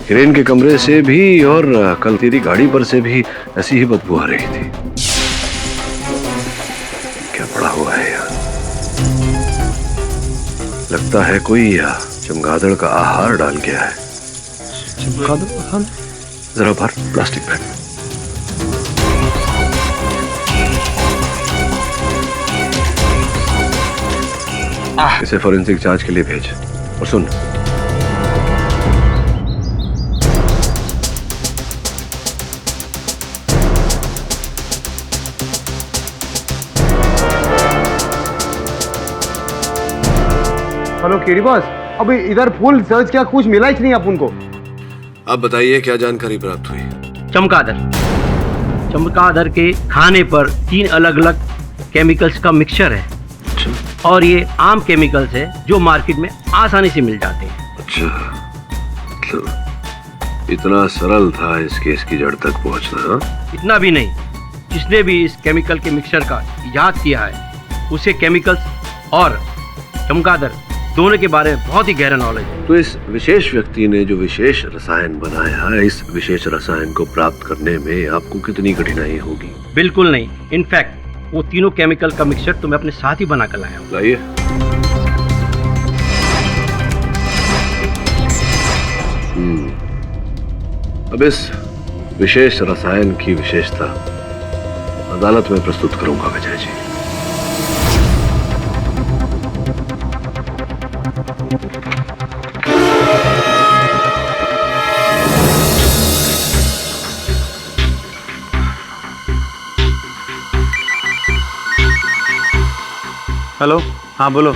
हिरेन के कमरे से भी और कल तेरी गाड़ी पर से भी ऐसी ही बदबू आ रही थी। क्या पड़ा हुआ है यार? लगता है कोई चमगादड़ का आहार डाल गया है। चमगादड़? हाँ, जरा भर प्लास्टिक बैग। इसे फोरेंसिक जांच के लिए भेज। और सुन, हेलो केडी बॉस, अभी इधर फुल सर्च किया, कुछ मिला ही नहीं अपन को। आप बताइए क्या जानकारी प्राप्त हुई? चमगादड़ के खाने पर 3 अलग अलग केमिकल्स का मिक्सचर है और ये आम केमिकल्स है जो मार्केट में आसानी से मिल जाते हैं। अच्छा, मतलब इतना सरल था इस केस की जड़ तक पहुंचना? हाँ? इतना भी नहीं, जिसने भी इस केमिकल के मिक्सचर का इजाद किया है उसे केमिकल्स और चमगादड़ दोनों के बारे में बहुत ही गहरा नॉलेज है। तो इस विशेष व्यक्ति ने जो विशेष रसायन बनाया है, इस विशेष रसायन को प्राप्त करने में आपको कितनी कठिनाई होगी? बिल्कुल नहीं, इनफैक्ट वो तीनों केमिकल का मिक्सचर तो मैं अपने साथ ही बना कर लाया हूँ। लाइए। अब इस विशेष रसायन की विशेषता अदालत में प्रस्तुत करूंगा विजय जी। हेलो, हाँ बोलो।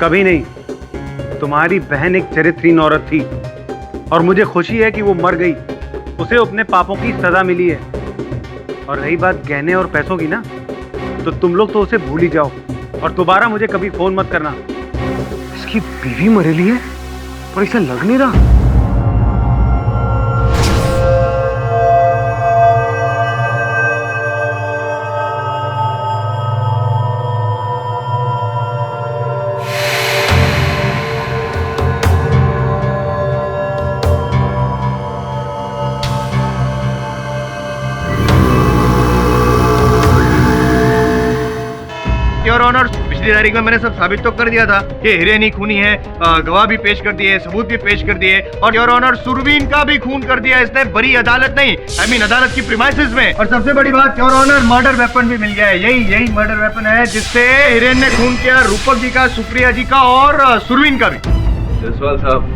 कभी नहीं। तुम्हारी बहन एक चरित्रहीन औरत थी और मुझे खुशी है कि वो मर गई, उसे अपने पापों की सजा मिली है। और रही बात गहने और पैसों की ना, तो तुम लोग तो उसे भूल ही जाओ और दोबारा मुझे कभी फोन मत करना। इसकी बीवी मरेली है और इसे लग नहीं रहा। योर ऑनर, पिछली तारीख में मैंने सब साबित तो कर दिया था कि हिरेन ही खूनी है, गवाह भी पेश कर दिए, सबूत भी पेश कर दिए और योर ऑनर सुरवीन का भी खून कर दिया इसने, बड़ी अदालत नहीं, आई मीन अदालत की प्रीमाइसेस में। और सबसे बड़ी बात योर ऑनर, मर्डर वेपन भी मिल गया है। यही मर्डर वेपन है जिससे हिरेन ने खून किया रूपक जी का, सुप्रिया जी का और सुरवीन का भी। जसवाल साहब,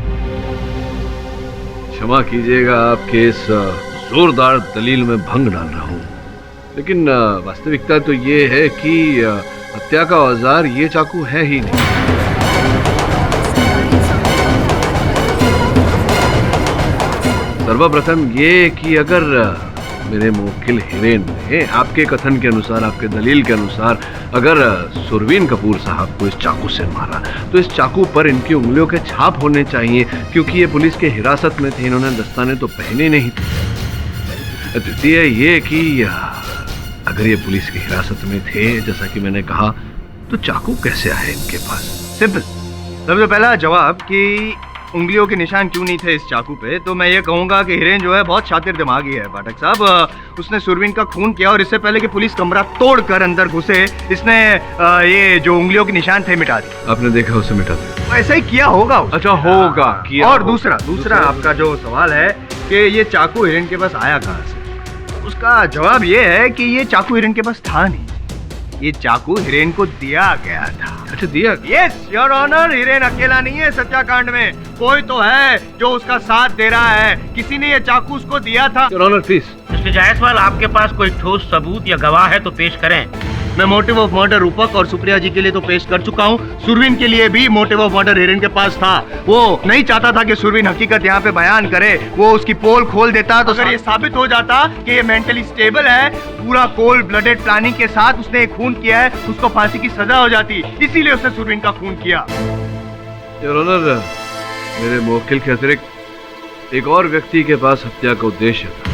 क्षमा कीजिएगा, आपके इस जोरदार दलील में भंग डाल रहा हूँ, लेकिन वास्तविकता तो ये है कि हत्या का औजार ये चाकू है ही नहीं। सर्वप्रथम ये कि अगर मेरे मुवक्किल हिरेन ने आपके कथन के अनुसार, आपके दलील के अनुसार, अगर सुरवीन कपूर साहब को इस चाकू से मारा तो इस चाकू पर इनकी उंगलियों के छाप होने चाहिए, क्योंकि ये पुलिस के हिरासत में थे, इन्होंने दस्ताने तो पहने नहीं थे। द्वितीय ये कि अगर ये पुलिस की हिरासत में थे, जैसा कि मैंने कहा, तो चाकू कैसे आए इनके पास? सिंपल। सबसे पहला जवाब कि उंगलियों के निशान क्यों नहीं थे इस चाकू पे, तो मैं ये कहूंगा कि हिरेन जो है बहुत शातिर दिमागी है पाठक साहब। उसने सुरवीन का खून किया और इससे पहले कि पुलिस कमरा तोड़कर अंदर घुसे, इसने ये जो उंगलियों के निशान थे मिटा दिए। आपने देखा उसे मिटा दिया? ऐसा ही किया होगा। अच्छा, होगा किया। और दूसरा आपका जो सवाल है कि ये चाकू हिरेन के पास आया कहाँ से, उसका जवाब ये है कि ये चाकू हिरेन के पास था नहीं, ये चाकू हिरेन को दिया गया था। अच्छा, दिया? यस योर ऑनर, हिरेन अकेला नहीं है सत्याकांड में, कोई तो है जो उसका साथ दे रहा है, किसी ने ये चाकू उसको दिया था। Your honour please. Mister Jaiswal, आपके पास कोई ठोस सबूत या गवाह है तो पेश करें। मैं मोटिव ऑफ मर्डर रूपक और सुप्रिया जी के लिए तो पेश कर चुका हूँ। सुरवीन के लिए भी मोटिव ऑफ मर्डर हिरेन के पास था। वो नहीं चाहता था कि सुरवीन हकीकत यहाँ पे बयान करे, वो उसकी पोल खोल देता तो अगर ये साबित हो जाता कि ये मेंटली स्टेबल है, पूरा कोल्ड ब्लडेड प्लानिंग के साथ उसने खून किया है, उसको फांसी की सजा हो जाती। इसीलिए उसने सुरवीन का खून किया। योर ऑनर, मेरे मुवक्किल के अतिरिक्त एक और व्यक्ति के पास हत्या का उद्देश्य था।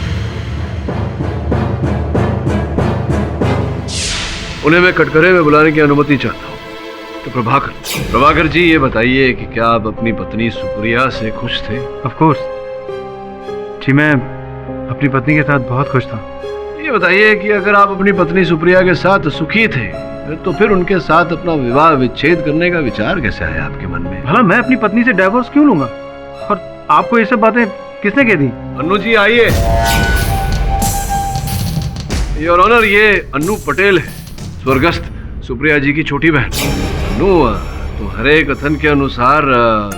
उन्हें मैं कटघरे में बुलाने की अनुमति चाहता हूँ। तो प्रभाकर जी, ये बताइए कि क्या आप अपनी पत्नी सुप्रिया से खुश थे? ऑफ कोर्स जी, मैं अपनी पत्नी के साथ बहुत खुश था। ये बताइए कि अगर आप अपनी पत्नी सुप्रिया के साथ सुखी थे तो फिर उनके साथ अपना विवाह विच्छेद करने का विचार कैसे आया आपके मन में? भला मैं अपनी पत्नी से डिवोर्स क्यों लूंगा? और आपको ये सब बातें किसने कह दी? अन्नू जी आइए। योर ऑनर, ये अन्नू पटेल है, स्वर्गस्थ सुप्रिया जी की छोटी बहन। अन्नू, तुम्हारे कथन के अनुसार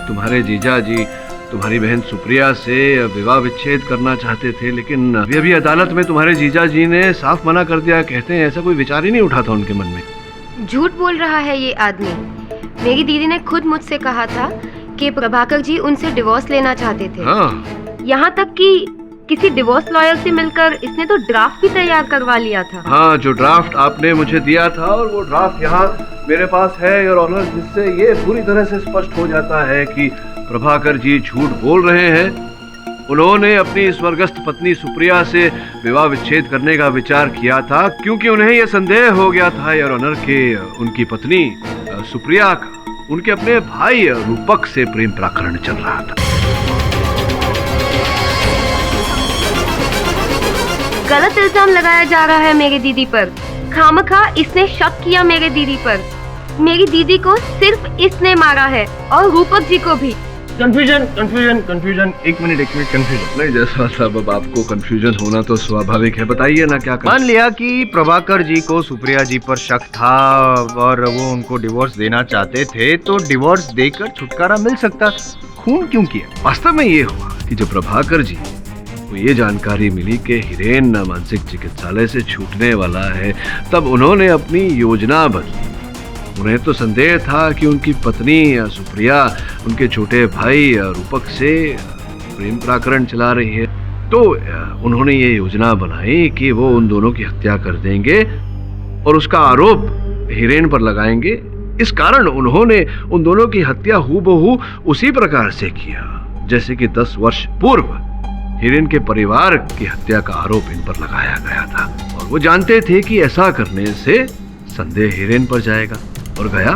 तुम्हारे जीजा जी तुम्हारी बहन सुप्रिया से विवाह विच्छेद करना चाहते थे, लेकिन अभी अदालत में तुम्हारे जीजा जी ने साफ मना कर दिया। कहते हैं ऐसा कोई विचार ही नहीं उठा था उनके मन में। झूठ बोल रहा है ये आदमी। मेरी दीदी ने खुद मुझसे कहा था कि प्रभाकर जी उनसे डिवोर्स लेना चाहते थे। हाँ। यहाँ तक कि किसी डिवोर्स लॉयर से मिलकर इसने तो ड्राफ्ट भी तैयार करवा लिया था। हाँ, जो ड्राफ्ट आपने मुझे दिया था और वो ड्राफ्ट यहाँ मेरे पास है योर ऑनर, जिससे ये पूरी तरह से स्पष्ट हो जाता है कि प्रभाकर जी झूठ बोल रहे हैं। उन्होंने अपनी स्वर्गस्थ पत्नी सुप्रिया से विवाह विच्छेद करने का विचार किया था क्योंकि उन्हें यह संदेह हो गया था योर ऑनर कि उनकी पत्नी सुप्रिया का उनके अपने भाई रूपक से प्रेम प्रकरण चल रहा था। गलत इल्जाम लगाया जा रहा है मेरी दीदी पर। खामखा इसने शक किया मेरे दीदी पर। मेरी दीदी को सिर्फ इसने मारा है और रूपक जी को भी। कंफ्यूजन। एक मिनट कंफ्यूजन नहीं जैसा साहब, अब आपको कंफ्यूजन होना तो स्वाभाविक है। बताइए ना क्या मान लिया कि प्रभाकर जी को सुप्रिया जी पर शक था और वो उनको डिवोर्स देना चाहते थे, तो डिवोर्स देकर छुटकारा मिल सकता। खून क्यों किया? वास्तव में ये हुआ कि जब प्रभाकर जी को ये जानकारी मिली कि हिरेन मानसिक चिकित्सालय से छूटने वाला है, तब उन्होंने अपनी योजना बदली। उन्हें तो संदेह था कि उनकी पत्नी सुप्रिया उनके छोटे भाई रूपक से प्रेम प्रकरण चला रही है, तो उन्होंने ये योजना बनाई कि वो उन दोनों की हत्या कर देंगे और उसका आरोप हिरेन पर लगाएंगे। इस कारण उन्होंने उन दोनों की हत्या हूबहू उसी प्रकार से किया जैसे कि 10 वर्ष पूर्व हिरेन के परिवार की हत्या का आरोप इन पर लगाया गया था। और वो जानते थे कि ऐसा करने से संदेह हिरेन पर जाएगा, और गया।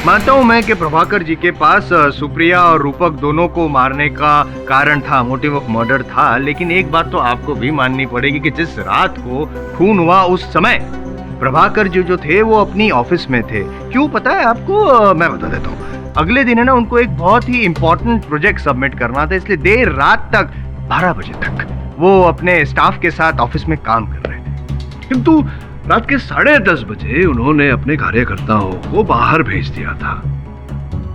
मानता हूं मैं कि प्रभाकर जी के पास सुप्रिया और रूपक दोनों को मारने का कारण था, मोटिव ऑफ मर्डर था। लेकिन एक बात तो आपको भी माननी पड़ेगी कि जिस रात को खून हुआ उस समय प्रभाकर जी जो थे वो अपनी ऑफिस में थे। क्यों पता है आपको? मैं बता देता हूँ। अगले दिन है ना, उनको एक बहुत ही इंपॉर्टेंट प्रोजेक्ट सबमिट करना था, इसलिए देर रात तक 12 बजे तक वो अपने स्टाफ के साथ ऑफिस में काम कर रहे थे। किंतु रात के 10:30 बजे उन्होंने अपने कार्यकर्ताओं को बाहर भेज दिया था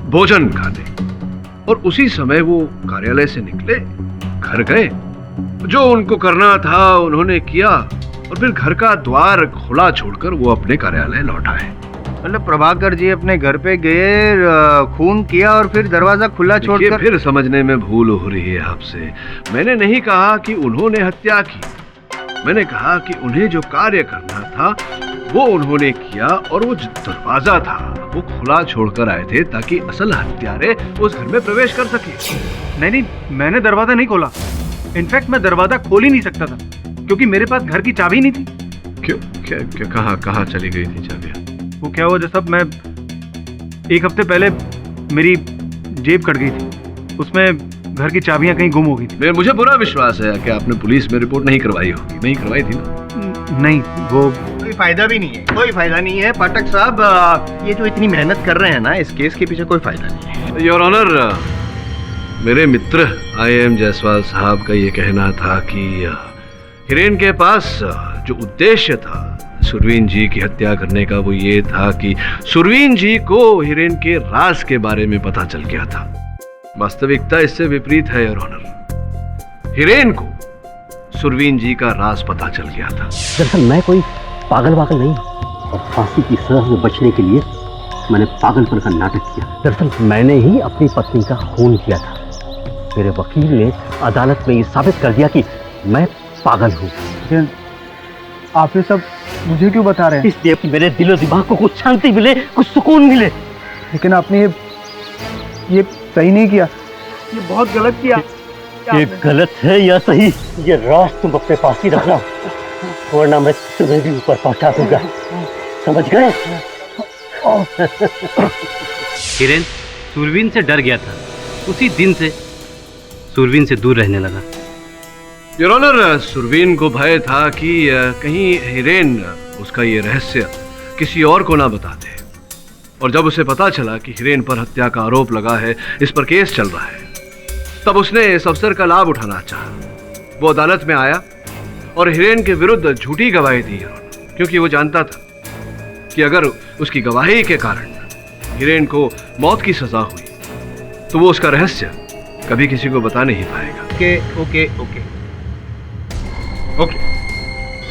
भोजन खाने, और उसी समय वो कार्यालय से निकले, घर गए, जो उनको करना था उन्होंने किया और फिर घर का द्वार खुला छोड़कर वो अपने कार्यालय लौट आए। मतलब प्रभाकर जी अपने घर पे गए, खून किया और फिर दरवाजा खुला छोड़कर। फिर समझने में भूल हो रही है आपसे। मैंने नहीं कहा कि उन्होंने हत्या की, मैंने कहा कि उन्हें जो कार्य करना था वो उन्होंने किया और वो जो दरवाजा था वो खुला छोड़कर आए थे ताकि असल हत्यारे उस घर में प्रवेश कर सके। नहीं, मैंने दरवाजा नहीं खोला। इनफैक्ट मैं दरवाजा खोल ही नहीं सकता था क्योंकि मेरे पास घर की चाबी नहीं थी। क्यों? क्या कहाँ चली गई थी चाबियां? वो क्या हुआ जब मैं 1 हफ्ते पहले मेरी जेब कट गई थी, उसमें घर की चाबियां कहीं गुम हो गई थी। मुझे पूरा विश्वास है कि आपने पुलिस में रिपोर्ट नहीं करवाई होगी। नहीं करवाई थी ना? नहीं, वो कोई फायदा भी नहीं है, कोई फायदा नहीं है पाठक साहब। ये जो इतनी मेहनत कर रहे हैं ना, इस केस के पीछे कोई फायदा नहीं है। योर ऑनर, मेरे मित्र IAM जायसवाल साहब का ये कहना था कि हिरेन के पास जो उद्देश्य था सुरवीन जी की हत्या करने का, वो ये था कि सुरवीन जी को हिरेन के राज के बारे में पता चल गया था। वास्तविकता इससे विपरीत है योर ऑनर। हिरेन को सुरवीन जी का राज पता चल गया था। दरअसल मैं कोई पागल वागल नहीं और फांसी की सजा से बचने के लिए मैंने पागलपन का नाटक किया। दरअसल मैंने ही अपनी पत्नी का खून किया था। मेरे वकील ने अदालत में ये साबित कर दिया कि मैं पागल हूँ। आप ये सब मुझे क्यों बता रहे हैं? इसलिए कि मेरे दिलो दिमाग को कुछ शांति मिले, कुछ सुकून मिले। लेकिन आपने ये सही नहीं किया, ये बहुत गलत किया। ये गलत है या सही, ये राज तुम अपने पास ही रखना, वरना मैं तुम्हें भी ऊपर पहुंचा दूंगा। समझ गए? हिरेन सुरवीन से डर गया था, उसी दिन से सुरवीन से दूर रहने लगा। योर ऑनर, सुरवीन को भय था कि कहीं हिरेन उसका ये रहस्य किसी और को ना बता दे, और जब उसे पता चला कि हिरेन पर हत्या का आरोप लगा है, इस पर केस चल रहा है, तब उसने इस अवसर का लाभ उठाना चाहा। वो अदालत में आया और हिरेन के विरुद्ध झूठी गवाही दी, क्योंकि वो जानता था कि अगर उसकी गवाही के कारण हिरेन को मौत की सजा हुई तो वो उसका रहस्य कभी किसी को बता नहीं पाएगा। ओके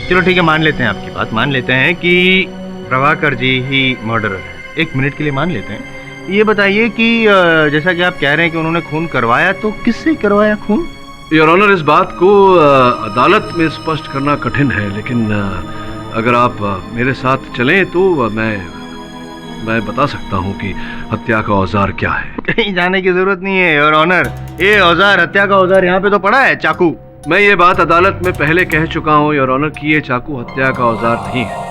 चलो ठीक है, मान लेते हैं आपकी बात, मान लेते हैं कि प्रभाकर जी ही मर्डरर है। एक मिनट के लिए मान लेते हैं। ये बताइए कि जैसा कि आप कह रहे हैं कि उन्होंने खून करवाया, तो किससे करवाया खून? योर ऑनर, इस बात को अदालत में स्पष्ट करना कठिन है, लेकिन अगर आप मेरे साथ चलें तो मैं बता सकता हूं कि हत्या का औजार क्या है। कहीं जाने की जरूरत नहीं है योर ऑनर, ये औजार, हत्या का औजार यहाँ पे तो पड़ा है, चाकू। मैं ये बात अदालत में पहले कह चुका हूं योर ऑनर कि ये चाकू हत्या का औजार नहीं है।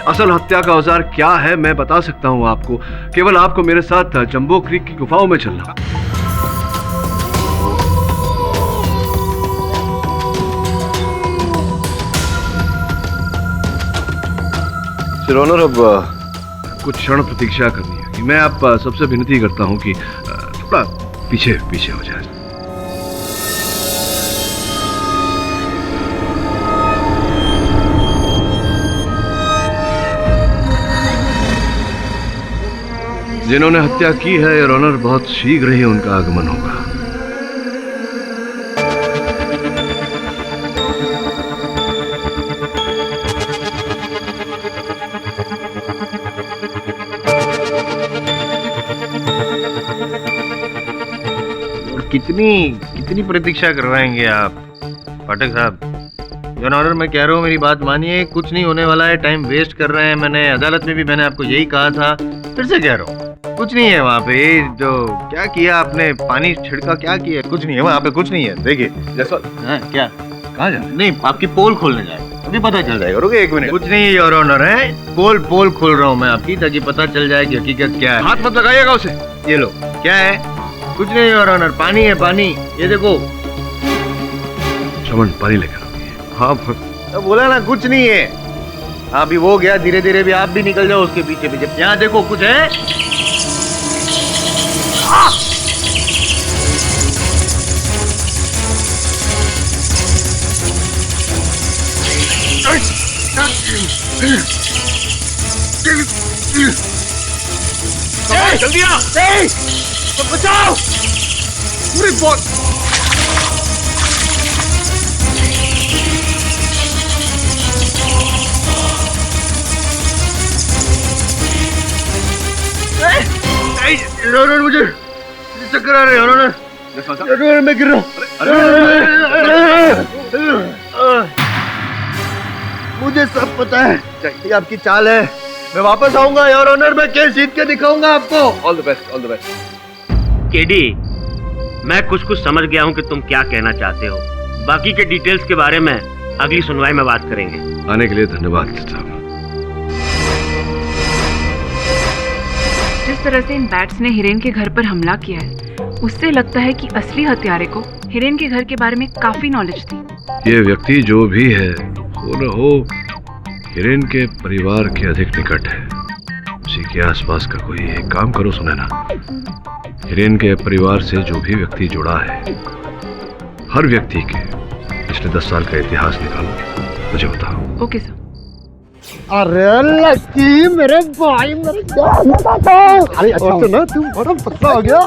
असल हत्या का औजार क्या है मैं बता सकता हूं आपको, केवल आपको मेरे साथ जंबो क्रीक की गुफाओं में चलना। योर ऑनर, अब कुछ क्षण प्रतीक्षा करनी है। मैं आप सबसे विनती करता हूं कि थोड़ा पीछे हो जाए। जिन्होंने हत्या की है योर ऑनर, बहुत शीघ्र ही उनका आगमन होगा। कितनी प्रतीक्षा करवाएंगे आप पाठक साहब? योर ऑनर, मैं कह रहा हूँ मेरी बात मानिए, कुछ नहीं होने वाला है, टाइम वेस्ट कर रहे हैं। मैंने अदालत में भी मैंने आपको यही कहा था, फिर से कह रहा हूँ, कुछ नहीं है वहाँ पे। जो क्या किया आपने, पानी छिड़का, क्या किया? कुछ नहीं है वहाँ पे, कुछ नहीं है। देखिए जैसा क्या कहाँ जा, नहीं आपकी पोल खोलने जाएगा, अभी पता चल जाएगा। रुके एक मिनट। कुछ नहीं है योर ऑनर, है पोल खोल रहा हूँ मैं आपकी, ताकि पता चल जाए कि हकीकत क्या है। हाथ मत लगाइएगा उसे। ये लो, क्या है? कुछ नहीं योर ऑनर, पानी है, पानी। ये देखो श्रवण, पानी लेकर। हाँ तो बोला ना कुछ नहीं है। अभी वो गया, धीरे धीरे भी आप भी निकल जाओ उसके पीछे पीछे। यहाँ देखो कुछ है। जल्दी आ, बचाओ। पूरी बहुत मुझे चक्कर आ रहे हैं, मैं गिर रहा हूँ। मुझे सब पता है, ये आपकी चाल है। मैं वापस आऊंगा योर ऑनर, मैं केस जीत के दिखाऊंगा आपको। All the best, all the best. KD, मैं कुछ समझ गया हूँ कि तुम क्या कहना चाहते हो। बाकी के डिटेल्स के बारे में अगली सुनवाई में बात करेंगे। आने के लिए धन्यवाद साहब। जिस तरह से इन बैट्स ने हिरेन के घर पर हमला किया है, उससे लगता है कि असली हत्यारे को हिरेन के घर के बारे में काफी नॉलेज थी। ये व्यक्ति जो भी है, हो न हो हिरेन के परिवार के अधिक निकट है। उसी के आसपास का कोई एक काम करो सुनैना, हिरेन के परिवार से जो भी व्यक्ति जुड़ा है, हर व्यक्ति के पिछले 10 साल का इतिहास निकालो, मुझे बताओ। Okay sir. अरे लक्की मेरे भाई, मेरे अरे अच्छा ना, तुम बड़ा पतला हो गया।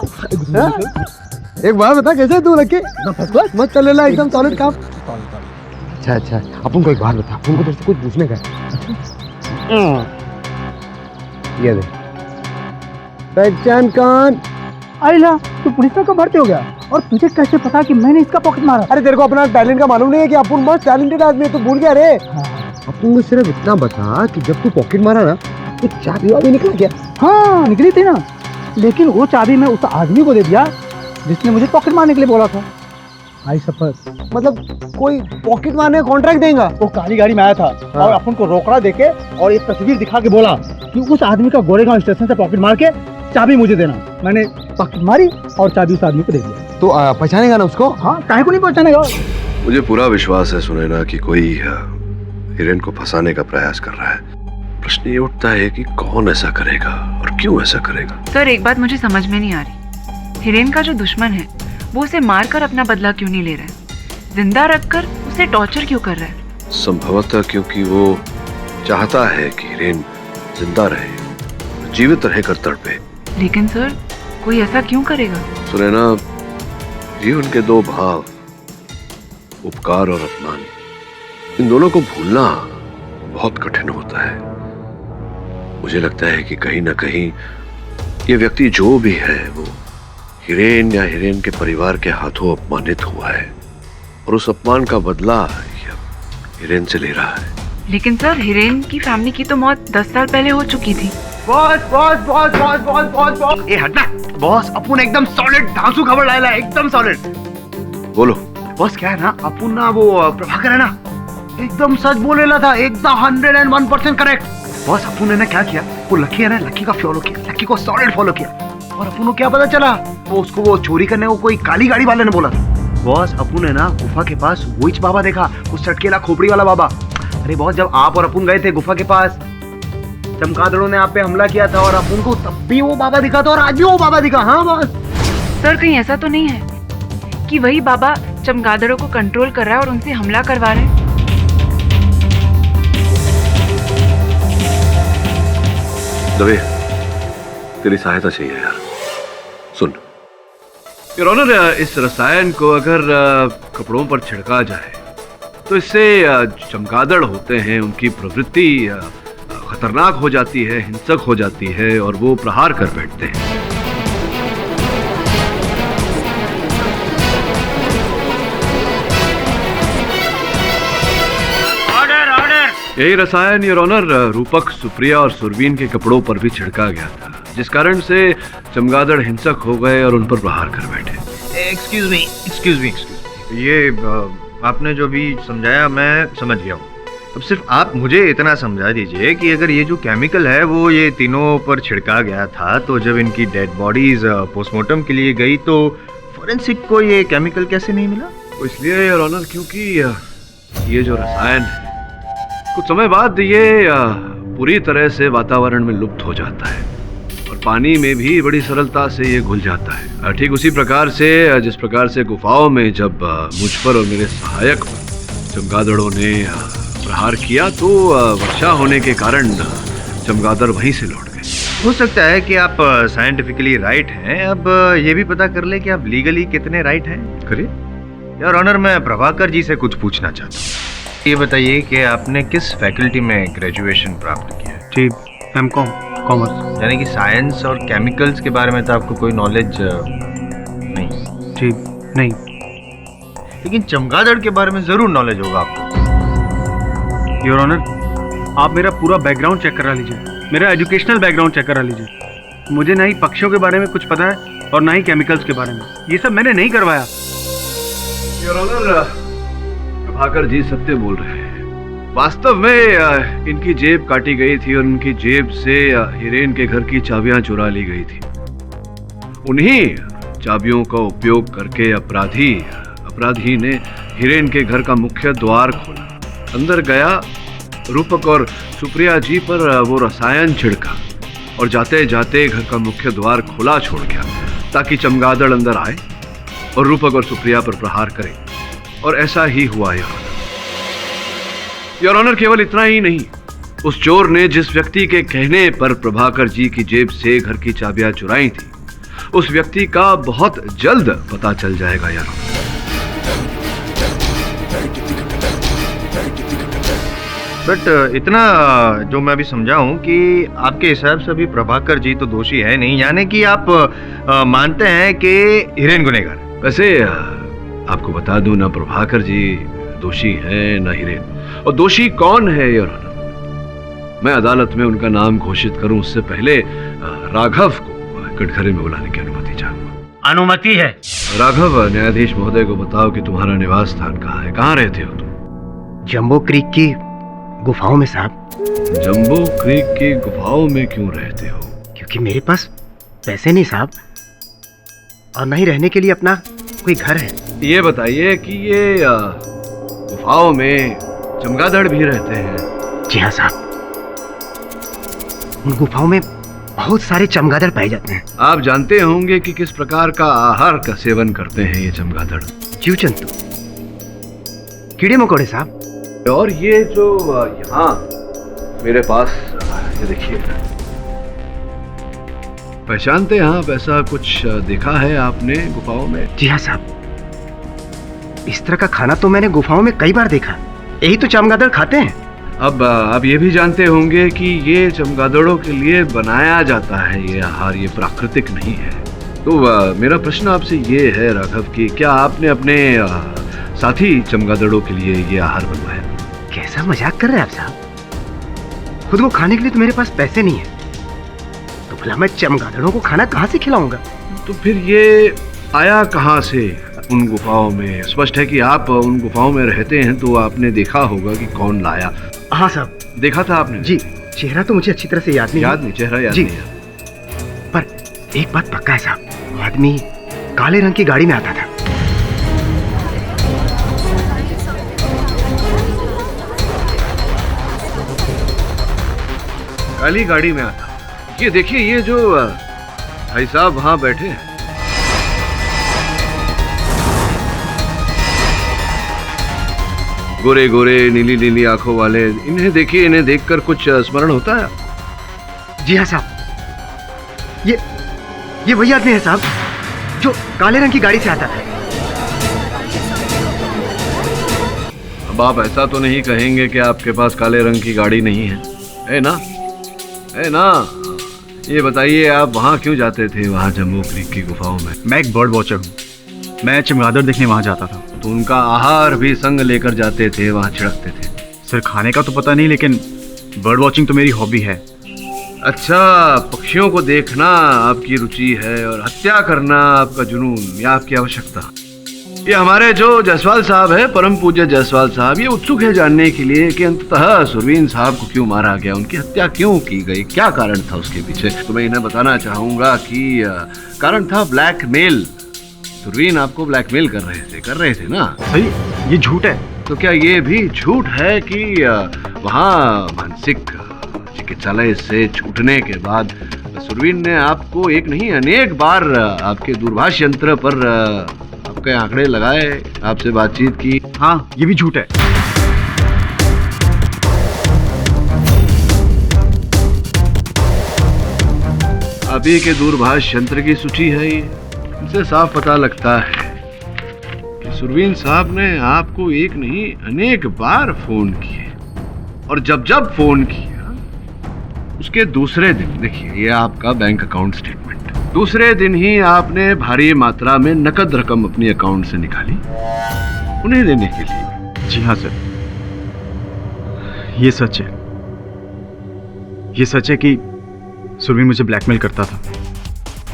एक बार बता कैसे तू रखे फर्स्ट क्लास मत चल रहा एकदम सॉलिड काम। अच्छा अच्छा अपन को एक बात बता, अपन को तेरे से कुछ पूछने का है। ये दे पहचान कौन? आइला तू पुलिस में कब भर्ती हो गया और तुझे कैसे पता कि मैंने इसका पॉकेट मारा? अरे तेरे को अपना टैलेंट का मालूम नहीं है कि अपन बहुत टैलेंटेड आदमी है, तू भूल गया रे। अपन को सिर्फ इतना बता कि जब तू पॉकेट मारा ना तो चाबी वाबी निकल गया? हाँ निकली थी ना, लेकिन वो चाबी मैं उस आदमी को दे दिया जिसने मुझे पॉकेट मारने के लिए बोला था। आई सफर मतलब कोई पॉकेट मारने का कॉन्ट्रैक्ट देगा? वो काली गाड़ी में आया था और अपन को रोकड़ा देके और एक तस्वीर दिखा के बोला कि उस आदमी का गोरेगांव स्टेशन से पॉकेट मार के चाबी मुझे देना। मैंने पॉकेट मारी और चाबी उस आदमी को दे दिया। तो पहचानेगा ना उसको? हाँ काहे को नहीं पहचानेगा। मुझे पूरा विश्वास है सुनैना कि कोई हिरेन को फंसाने का प्रयास कर रहा है। प्रश्न ये उठता है कि कौन ऐसा करेगा और क्यों ऐसा करेगा। सर एक बात मुझे समझ में नहीं आ रही, हिरेन का जो दुश्मन है वो उसे मारकर अपना बदला क्यों नहीं ले रहा है, जिंदा रखकर उसे टॉर्चर क्यों कर रहा है? संभवतः क्योंकि वो चाहता है कि हिरेन जिंदा रहे, जीवित रहकर तड़पे। लेकिन सर कोई ऐसा क्यों करेगा? सुनैना, जीवन के दो भाव, उपकार और अपमान, इन दोनों को भूलना बहुत कठिन होता है। मुझे लगता है कि कहीं ना कहीं ये व्यक्ति जो भी है वो हिरेन या हिरेन के परिवार के हाथों अपमानित हुआ है और उस अपमान का बदला हिरेन से ले रहा है। लेकिन सर हिरेन की फैमिली की तो मौत 10 साल पहले हो चुकी थी। Boss boss boss boss boss boss boss ए हटना बॉस, अपन एकदम सॉलिड धांसू खबर लायला, एकदम सॉलिड। बोलो बॉस। क्या है ना, अपन ना वो प्रभाकर है ना एकदम सच बोलेला था, एकदम 101% करेक्ट। बॉस अपन ने ना क्या किया, वो लकी है ना, लकी का फॉलो किया, लकी को सॉलिड फॉलो किया और अपन को क्या पता चला, वो उसको वो चोरी करने को कोई काली गाड़ी वाले ने बोला था। बॉस अपन ने ना गुफा के पास वही बाबा देखा, उस सटकेला खोपड़ी वाला बाबा। अरे बॉस जब आप और अपन गए थे गुफा के पास, चमगादड़ों ने आप पे हमला किया था और अपन को तब भी वो बाबा दिखा था और आज भी वो बाबा दिखा। हाँ बॉस। सर कहीं ऐसा तो नहीं है कि वही बाबा चमगादड़ों को कंट्रोल कर रहा है और उनसे हमला करवा रहे हैं? दवे, तेरी सहायता चाहिए यार। सुन योर ऑनर, इस रसायन को अगर कपड़ों पर छिड़का जाए तो इससे चमगादड़ होते हैं, उनकी प्रवृत्ति खतरनाक हो जाती है, हिंसक हो जाती है और वो प्रहार कर बैठते हैं। Order order. यही रसायन योर ऑनर रूपक, सुप्रिया और सुरवीन के कपड़ों पर भी छिड़का गया था, जिस कारण से चमगादड़ हिंसक हो गए और उन पर प्रहार कर बैठे। एक्सक्यूज मी, ये आपने जो भी समझाया मैं समझ गया हूँ। अब सिर्फ आप मुझे इतना समझा दीजिए कि अगर ये जो केमिकल है वो ये तीनों पर छिड़का गया था, तो जब इनकी डेड बॉडीज पोस्टमार्टम के लिए गई तो फॉरेंसिक को ये केमिकल कैसे नहीं मिला? तो इसलिए योर ऑनर क्योंकि ये जो रसायन है कुछ समय बाद ये पूरी तरह से वातावरण में लुप्त हो जाता है और पानी में भी बड़ी सरलता से ये घुल जाता है। ठीक उसी प्रकार से जिस प्रकार से गुफाओं में जब मुझ पर और मेरे सहायक पर चमगादड़ों ने प्रहार किया तो वर्षा होने के कारण चमगादड़ वहीं से लौट गए। हो सकता है कि आप साइंटिफिकली राइट हैं। अब ये भी पता कर ले कि आप लीगली कितने राइट हैं। करिए यार ऑनर, मैं प्रभाकर जी से कुछ पूछना चाहता हूँ। ये बताइए कि आपने किस फैकल्टी में ग्रेजुएशन प्राप्त किया है? जी एमकॉम कॉमर्स। यानी कि साइंस और केमिकल्स के बारे में तो आपको कोई नॉलेज नहीं? जी नहीं। लेकिन चमगादड़ के बारे में जरूर नॉलेज होगा आपको। योर ऑनर, आप मेरा पूरा बैकग्राउंड चेक करा लीजिए, मेरा एजुकेशनल बैकग्राउंड चेक करा लीजिए। मुझे ना ही पक्षियों के बारे में कुछ पता है और ना ही केमिकल्स के बारे में, ये सब मैंने नहीं करवाया। योर ऑनर, प्रभाकर जी सत्य बोल रहे हैं। वास्तव में इनकी जेब काटी गई थी और इनकी जेब से हिरेन के घर की चाबियां चुरा ली गई थी। उन्हीं चाबियों का उपयोग करके अपराधी ने हिरेन के घर का मुख्य द्वार खोला, अंदर गया, रूपक और सुप्रिया जी पर वो रसायन छिड़का और जाते जाते घर का मुख्य द्वार खुला छोड़ गया ताकि चमगादड़ अंदर आए और रूपक और सुप्रिया पर प्रहार करे। और ऐसा ही हुआ योर ऑनर। केवल इतना ही नहीं, उस चोर ने जिस व्यक्ति के कहने पर प्रभाकर जी की जेब से घर की चाबियां चुराई थी, उस व्यक्ति का बहुत जल्द पता चल जाएगा यार। बट इतना जो मैं अभी समझा हूँ कि आपके हिसाब से अभी प्रभाकर जी तो दोषी है नहीं, यानी कि आप मानते हैं कि हिरेन गुनहगार। वैसे आपको बता दूं, ना प्रभाकर जी दोषी है ना हिरेन। और दोषी कौन है योर ऑनर, मैं अदालत में उनका नाम घोषित करूं उससे पहले राघव को कटघरे में बुलाने की अनुमति चाहूंगा। अनुमति है। राघव, न्यायाधीश महोदय को बताओ कि तुम्हारा निवास स्थान कहाँ है, कहाँ रहते हो तुम? जंबो क्रीक की गुफाओं में साहब। जंबो क्रीक की गुफाओं में क्यों रहते हो? क्योंकि मेरे पास पैसे नहीं साहब, और न ही रहने के लिए अपना कोई घर है। ये बताइए कि ये गुफाओं में चमगादड़ भी रहते हैं? जी हाँ साहब, उन गुफाओं में बहुत सारे चमगादड़ पाए जाते हैं। आप जानते होंगे कि किस प्रकार का आहार का सेवन करते हैं ये चमगादड़? जीव जंतु, कीड़े मकोड़े साहब। और ये जो यहाँ मेरे पास, ये देखिए, पहचानते हैं आप? ऐसा कुछ देखा है आपने गुफाओं में? जी हाँ साहब, इस तरह का खाना तो मैंने गुफाओं में कई बार देखा। यही तो चमगादड़ खाते हैं। अब आप ये भी जानते होंगे कि ये चमगादड़ों के लिए बनाया जाता है ये आहार, ये प्राकृतिक नहीं है। तो मेरा प्रश्न आपसे ये है राघव कि क्या आपने अपने साथी चमगादड़ों के लिए ये आहार बनवाया? कैसा मजाक कर रहे हैं आप साहब? खुद को खाने के लिए तो मेरे पास पैसे नहीं है, तो भला मैं चमगादड़ों को खाना कहाँ से खिलाऊंगा? तो फिर ये आया कहाँ से उन गुफाओं में? स्पष्ट है कि आप उन गुफाओं में रहते हैं, तो आपने देखा होगा कि कौन लाया। हाँ साहब, देखा था आपने? जी, चेहरा तो मुझे अच्छी तरह से याद नहीं। चेहरा याद जी, नहीं है। पर एक बात पक्का है साहब, वो आदमी काले रंग की गाड़ी में आता था। काली गाड़ी में आता। ये देखिए, ये जो भाई साहब वहां बैठे हैं, गोरे गोरे नीली नीली आंखों वाले, इन्हें देखिए, इन्हें देखकर कुछ स्मरण होता है? जी हाँ साहब, ये वही आदमी है साहब जो काले रंग की गाड़ी से आता था। अब आप ऐसा तो नहीं कहेंगे कि आपके पास काले रंग की गाड़ी नहीं है ना? है ना? ये बताइए, आप वहाँ क्यों जाते थे, वहाँ जम्मू क्रीक की गुफाओं में? मैं एक बर्ड वॉचर हूँ, मैं चमगादड़ देखने वहाँ जाता था। तो उनका आहार भी संग लेकर जाते थे, वहाँ छिड़कते थे? सर, खाने का तो पता नहीं, लेकिन बर्ड वॉचिंग तो मेरी हॉबी है। अच्छा, पक्षियों को देखना आपकी रुचि है और हत्या करना आपका जुनून या आपकी आवश्यकता। ये हमारे जो जायसवाल साहब है, परम पूज्य जायसवाल साहब, ये उत्सुक है जानने के लिए कि अंततः सुरवीन साहब को क्यों मारा गया, उनकी हत्या क्यों की गई, क्या कारण था उसके पीछे। तो मैं इन्हें बताना चाहूंगा कि कारण था ब्लैकमेल। सुरवीन आपको ब्लैकमेल कर रहे थे ना? सही, ये झूठ है। तो क्या ये भी झूठ है कि वहाँ मानसिक चिकित्सालय से छूटने के बाद सुरवीन ने आपको एक नहीं अनेक बार आपके दूरभाष यंत्र पर आपके आंकड़े लगाए, आपसे बातचीत की? हाँ, ये भी झूठ है। अभी के दूरभाष यंत्र की सूची है ये, इनसे साफ पता लगता है कि सुरवीन साहब ने आपको एक नहीं अनेक बार फोन किए, और जब जब फोन किया उसके दूसरे दिन, देखिए ये आपका बैंक अकाउंट स्टेटमेंट, दूसरे दिन ही आपने भारी मात्रा में नकद रकम अपनी अकाउंट से निकाली उन्हें देने के लिए। जी हाँ सर, ये सच है। ये सच है कि सुरवीन मुझे ब्लैकमेल करता था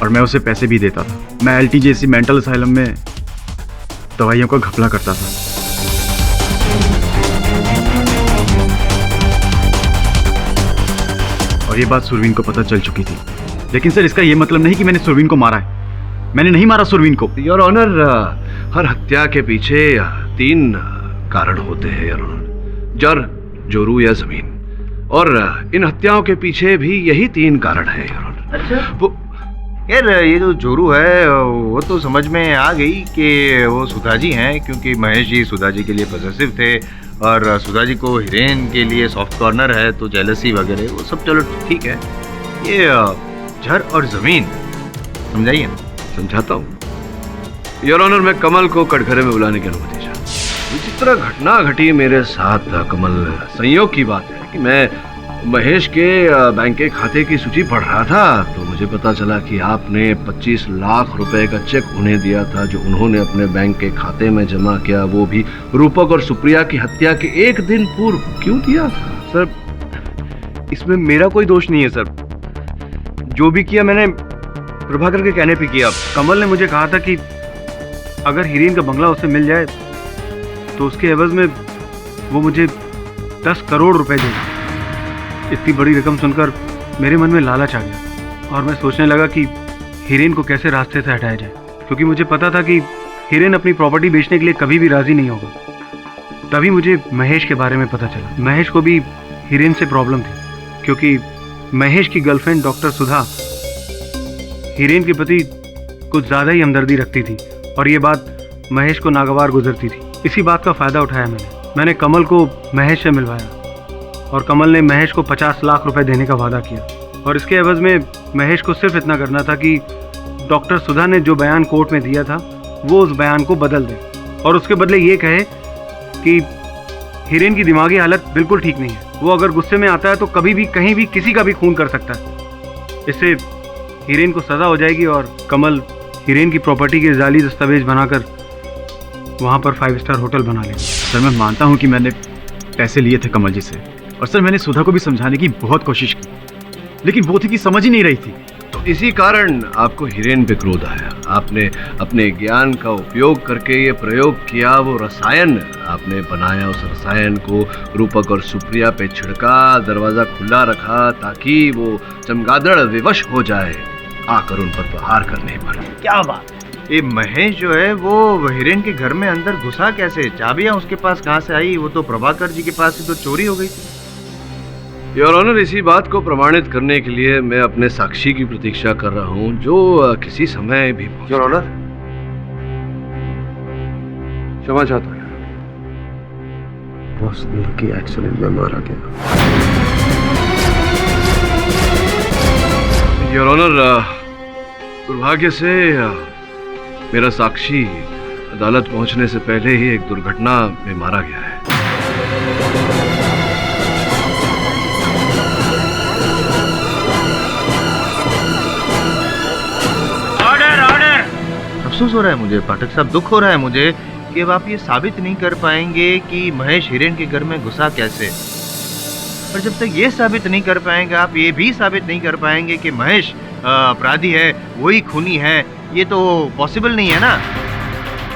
और मैं उसे पैसे भी देता था। मैं एलटी जैसी मेंटल असाइलम में दवाइयों का घपला करता था। और ये बात सुरवीन को पता चल चुकी थी। लेकिन सर, इसका ये मतलब नहीं कि मैंने सुरवीन को मारा है। मैंने नहीं मारा सुरवीन को। योर ऑनर, हर हत्या के पीछे 3 कारण होते हैं योर ऑनर, जर, जोरू या जमीन। और इन हत्याओं के पीछे भी यही 3 कारण है योर ऑनर। अच्छा, वो यार ये जो जोरू है वो तो समझ में आ गई कि वो सुधा जी हैं, क्योंकि महेश जी सुधा जी के लिए पॉसेसिव थे और सुधा जी को हिरेन के लिए सॉफ्ट कॉर्नर है, तो जेलसी वगैरह वो सब चलो ठीक है। ये झर और जमीन समझाइए ना। समझाता हूँ। योर ऑनर, मैं कमल को कटघरे में बुलाने की अनुमति चाहता हूँ। विचित्र घटना घटी मेरे साथ कमल। संयोग की बात है कि मैं महेश के बैंक के खाते की सूची पढ़ रहा था तो मुझे पता चला कि आपने 25 लाख रुपए का चेक उन्हें दिया था जो उन्होंने अपने बैंक के खाते में जमा किया, वो भी रूपक और सुप्रिया की हत्या के एक दिन पूर्व। क्यों दिया? सर, इसमें मेरा कोई दोष नहीं है सर। जो भी किया मैंने प्रभाकर के कहने पे किया। कमल ने मुझे कहा था कि अगर हीरेन का बंगला उसे मिल जाए तो उसके एवज में वो मुझे 10 करोड़ रुपए देगा। इतनी बड़ी रकम सुनकर मेरे मन में लालच आ गया और मैं सोचने लगा कि हीरेन को कैसे रास्ते से हटाया जाए, क्योंकि मुझे पता था कि हीरेन अपनी प्रॉपर्टी बेचने के लिए कभी भी राजी नहीं होगा। तभी मुझे महेश के बारे में पता चला। महेश को भी हीरेन से प्रॉब्लम थी, क्योंकि महेश की गर्लफ्रेंड डॉक्टर सुधा हीरेन के प्रति कुछ ज़्यादा ही हमदर्दी रखती थी और ये बात महेश को नागवार गुजरती थी। इसी बात का फ़ायदा उठाया मैंने कमल को महेश से मिलवाया और कमल ने महेश को 50 लाख रुपए देने का वादा किया और इसके एवज में महेश को सिर्फ इतना करना था कि डॉक्टर सुधा ने जो बयान कोर्ट में दिया था वो उस बयान को बदल दे और उसके बदले ये कहे कि हीरेन की दिमागी हालत बिल्कुल ठीक नहीं है, वो अगर गुस्से में आता है तो कभी भी कहीं भी किसी का भी खून कर सकता है। इससे हीरेन को सज़ा हो जाएगी और कमल हीरेन की प्रॉपर्टी के जाली दस्तावेज बनाकर वहाँ पर 5 स्टार होटल बना लेंगे। सर, मैं मानता हूँ कि मैंने पैसे लिए थे कमल जी से और सर मैंने सुधा को भी समझाने की बहुत कोशिश की, लेकिन वो थी कि समझ ही नहीं रही थी। तो इसी कारण आपको हीरेन पे क्रोध आया। आपने अपने ज्ञान का उपयोग करके ये प्रयोग किया, वो रसायन आपने बनाया, उस रसायन को रूपक और सुप्रिया पे छिड़का, दरवाजा खुला रखा ताकि वो चमगादड़ विवश हो जाए, आकर उन पर प्रहार करने पर। क्या बात! ये महेश जो है वो हीरेन के घर में अंदर घुसा कैसे? चाबियां उसके पास कहाँ से आई? वो तो प्रभाकर जी के पास से तो चोरी हो गई थी। योर ऑनर, इसी बात को प्रमाणित करने के लिए मैं अपने साक्षी की प्रतीक्षा कर रहा हूं जो किसी समय भी। योर ऑनर, क्षमा चाहता हूं। बॉस, लकी एक्सीडेंट में मारा गया। योर ऑनर, दुर्भाग्य से मेरा साक्षी अदालत पहुंचने से पहले ही एक दुर्घटना में मारा गया है। अफसोस हो रहा है मुझे पाठक साहब, दुख हो रहा है मुझे कि अब आप ये साबित नहीं कर पाएंगे कि महेश हीरेन के घर में घुसा कैसे। और जब तक ये साबित नहीं कर पाएंगे, आप ये भी साबित नहीं कर पाएंगे कि महेश अपराधी है, वही खूनी है, ये तो पॉसिबल नहीं है ना।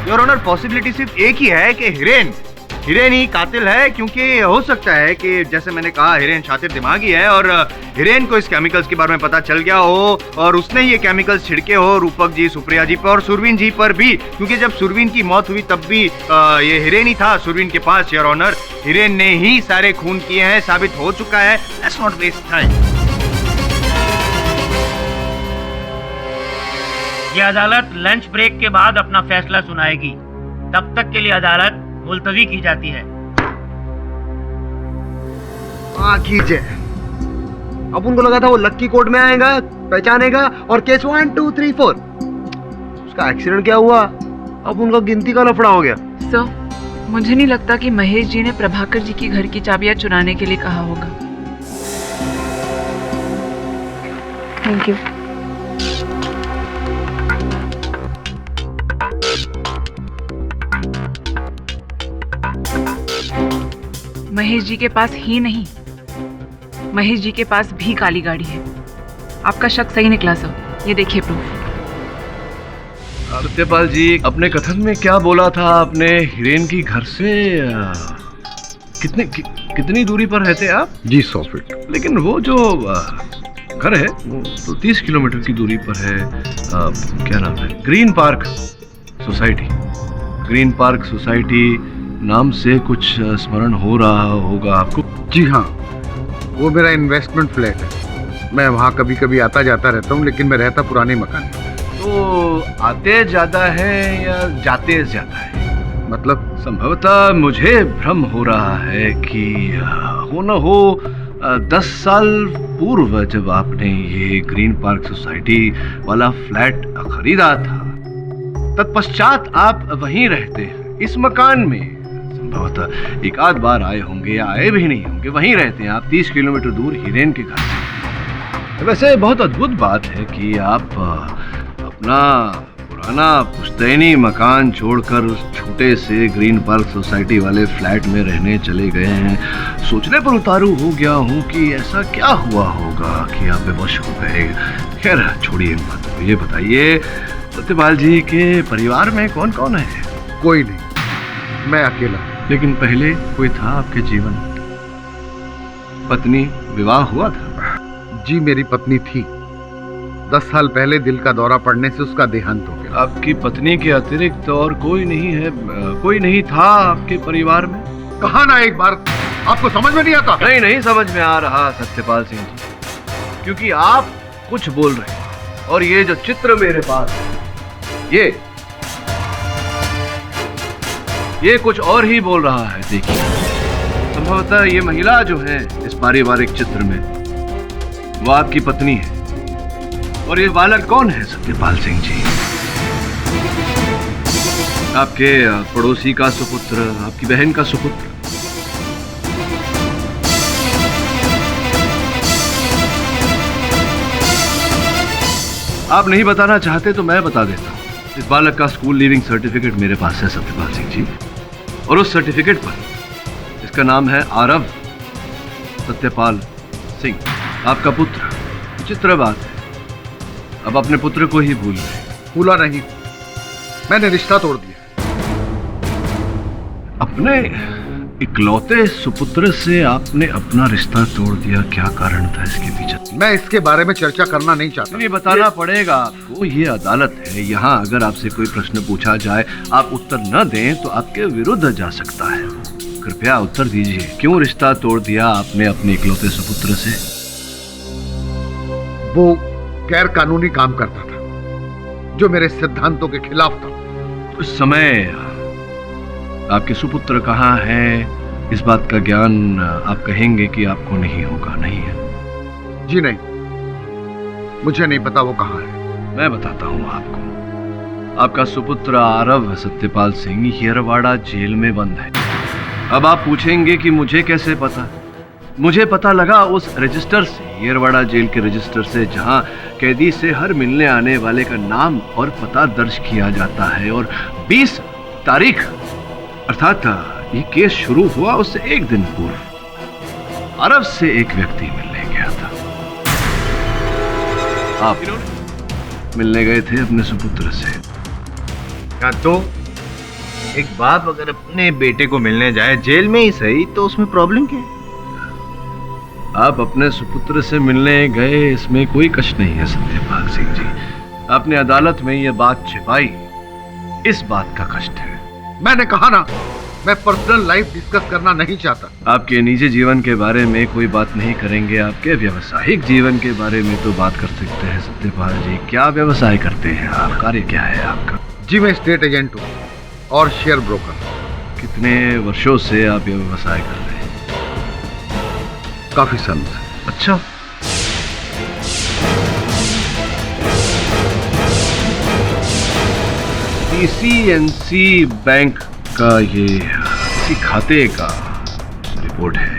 योर ऑनर, पॉसिबिलिटी सिर्फ एक ही है कि हीरेन ही कातिल है, क्योंकि हो सकता है कि जैसे मैंने कहा हीरेन शातिर दिमागी है और हीरेन को इस केमिकल्स के बारे में पता चल गया हो और उसने ये केमिकल्स छिड़के हो रूपक जी, सुप्रिया जी पर और सुरवीन जी पर भी, क्योंकि जब सुरवीन की मौत हुई तब भी ये हीरेन ही था सुरवीन के पास। योर ऑनर, हीरेन ने ही सारे खून किए हैं, साबित हो चुका है। Let's not waste time. ये अदालत लंच ब्रेक के बाद अपना फैसला सुनाएगी, तब तक के लिए अदालत मुलतवी की जाती है। कीजिए। अब उनको लगा था वो लक्की कोर्ट में आएगा, पहचानेगा और केस 1 2 3 4, उसका एक्सीडेंट क्या हुआ, अब उनका गिनती का लफड़ा हो गया। सर, मुझे नहीं लगता कि महेश जी ने प्रभाकर जी की घर की चाबियां चुराने के लिए कहा होगा। Thank you. महेश जी के पास ही नहीं, महेश जी के पास भी काली गाड़ी है। आपका शक सही निकला सर, ये देखिए प्रूफ। सत्यपाल जी, अपने कथन में क्या बोला था आपने? हीरेन की घर से कितनी दूरी पर रहते आप? जी 100 फीट। लेकिन वो जो घर है वो तो 30 किलोमीटर की दूरी पर है। क्या नाम है? Green park society. Green park society नाम से कुछ स्मरण हो रहा होगा आपको? जी हाँ, वो मेरा इन्वेस्टमेंट फ्लैट है। मैं वहाँ कभी कभी आता जाता रहता हूँ, लेकिन मैं रहता पुराने मकान में। तो आते जाता है या जाते जाता है? मतलब संभवतः मुझे भ्रम हो रहा है कि हो न हो 10 साल पूर्व जब आपने ये ग्रीन पार्क सोसाइटी वाला फ्लैट खरीदा था, तत्पश्चात आप वहीं रहते हैं, इस मकान में। संभवतः एक आध बार आए होंगे या आए भी नहीं होंगे, वहीं रहते हैं आप 30 किलोमीटर दूर हिरेन के घर से। वैसे बहुत अद्भुत बात है कि आप अपना पुराना पुश्तैनी मकान छोड़कर उस छोटे से ग्रीन पार्क सोसाइटी वाले फ्लैट में रहने चले गए हैं। सोचने पर उतारू हो गया हूँ कि ऐसा क्या हुआ होगा कि आप बेबस हो गए। खैर छोड़िए इन बातों को, ये बताइए सत्यपाल जी के परिवार में कौन कौन है? कोई नहीं, मैं अकेला। लेकिन पहले कोई था आपके जीवन? पत्नी, विवाह हुआ था? जी मेरी पत्नी थी। 10 साल पहले दिल का दौरा पड़ने से उसका देहांत हो गया। आपकी पत्नी के अतिरिक्त और कोई नहीं है? कोई नहीं था आपके परिवार में? कहा ना एक बार, आपको समझ में नहीं आता? नहीं समझ में आ रहा सत्यपाल सिंह जी, क्योंकि आप कुछ बोल रहे हैं और ये जो चित्र मेरे पास है ये कुछ और ही बोल रहा है। देखिए, संभवतः ये महिला जो है इस पारिवारिक चित्र में वो आपकी पत्नी है। और ये बालक कौन है सत्यपाल सिंह जी? आपके पड़ोसी का सुपुत्र, आपकी बहन का सुपुत्र? आप नहीं बताना चाहते तो मैं बता देता हूं। इस बालक का स्कूल लीविंग सर्टिफिकेट मेरे पास है सत्यपाल सिंह जी, और उस सर्टिफिकेट पर इसका नाम है आरव सत्यपाल सिंह, आपका पुत्र। विचित्र बात है, अब अपने पुत्र को ही भूल गए। भूला नहीं, मैंने रिश्ता तोड़ दिया। अपने इकलौते सुपुत्र से आपने अपना रिश्ता तोड़ दिया, क्या कारण था इसके पीछे? मैं इसके बारे में चर्चा करना नहीं चाहता। नहीं बताना पड़ेगा आपको, ये अदालत है। यहाँ अगर आपसे कोई प्रश्न पूछा जाए, आप उत्तर न दें तो आपके विरुद्ध जा सकता है। कृपया उत्तर दीजिए, क्यों रिश्ता तोड़ दिया आपने अपने इकलौते सुपुत्र से? वो गैर कानूनी काम करता था जो मेरे सिद्धांतों के खिलाफ था। उस समय आपके सुपुत्र कहाँ है, इस बात का ज्ञान आप कहेंगे कि आपको नहीं होगा, नहीं है? जी नहीं, मुझे नहीं पता वो कहाँ है। मैं बताता हूँ आपको। आपका सुपुत्र आरव सत्यपाल सिंह येरवाड़ा जेल में बंद है। अब आप पूछेंगे कि मुझे कैसे पता? मुझे पता लगा उस रजिस्टर से, येरवाड़ा जेल के रजिस्टर से, जहां कैदी से हर मिलने आने वाले का नाम और पता दर्ज किया जाता है। और 20 तारीख अर्थात ये केस शुरू हुआ उससे एक दिन पूर्व अरब से एक व्यक्ति मिलने गया था। आप मिलने गए थे अपने सुपुत्र से। क्या तो एक बाप अगर अपने बेटे को मिलने जाए, जेल में ही सही, तो उसमें प्रॉब्लम क्या है? आप अपने सुपुत्र से मिलने गए, इसमें कोई कष्ट नहीं है सत्यपाल सिंह जी। आपने अदालत में यह बात छिपाई, इस बात का कष्ट है। मैंने कहा ना, मैं पर्सनल लाइफ डिस्कस करना नहीं चाहता। आपके निजी जीवन के बारे में कोई बात नहीं करेंगे, आपके व्यवसायिक जीवन के बारे में तो बात कर सकते हैं सत्यपाल जी। क्या व्यवसाय करते हैं आप? कार्य क्या है आपका? जी मैं स्टेट एजेंट हूँ और शेयर ब्रोकर। कितने वर्षों से आप ये व्यवसाय कर रहे हैं? काफी सालों से। अच्छा, PCNC बैंक का ये किसी खाते का रिपोर्ट है,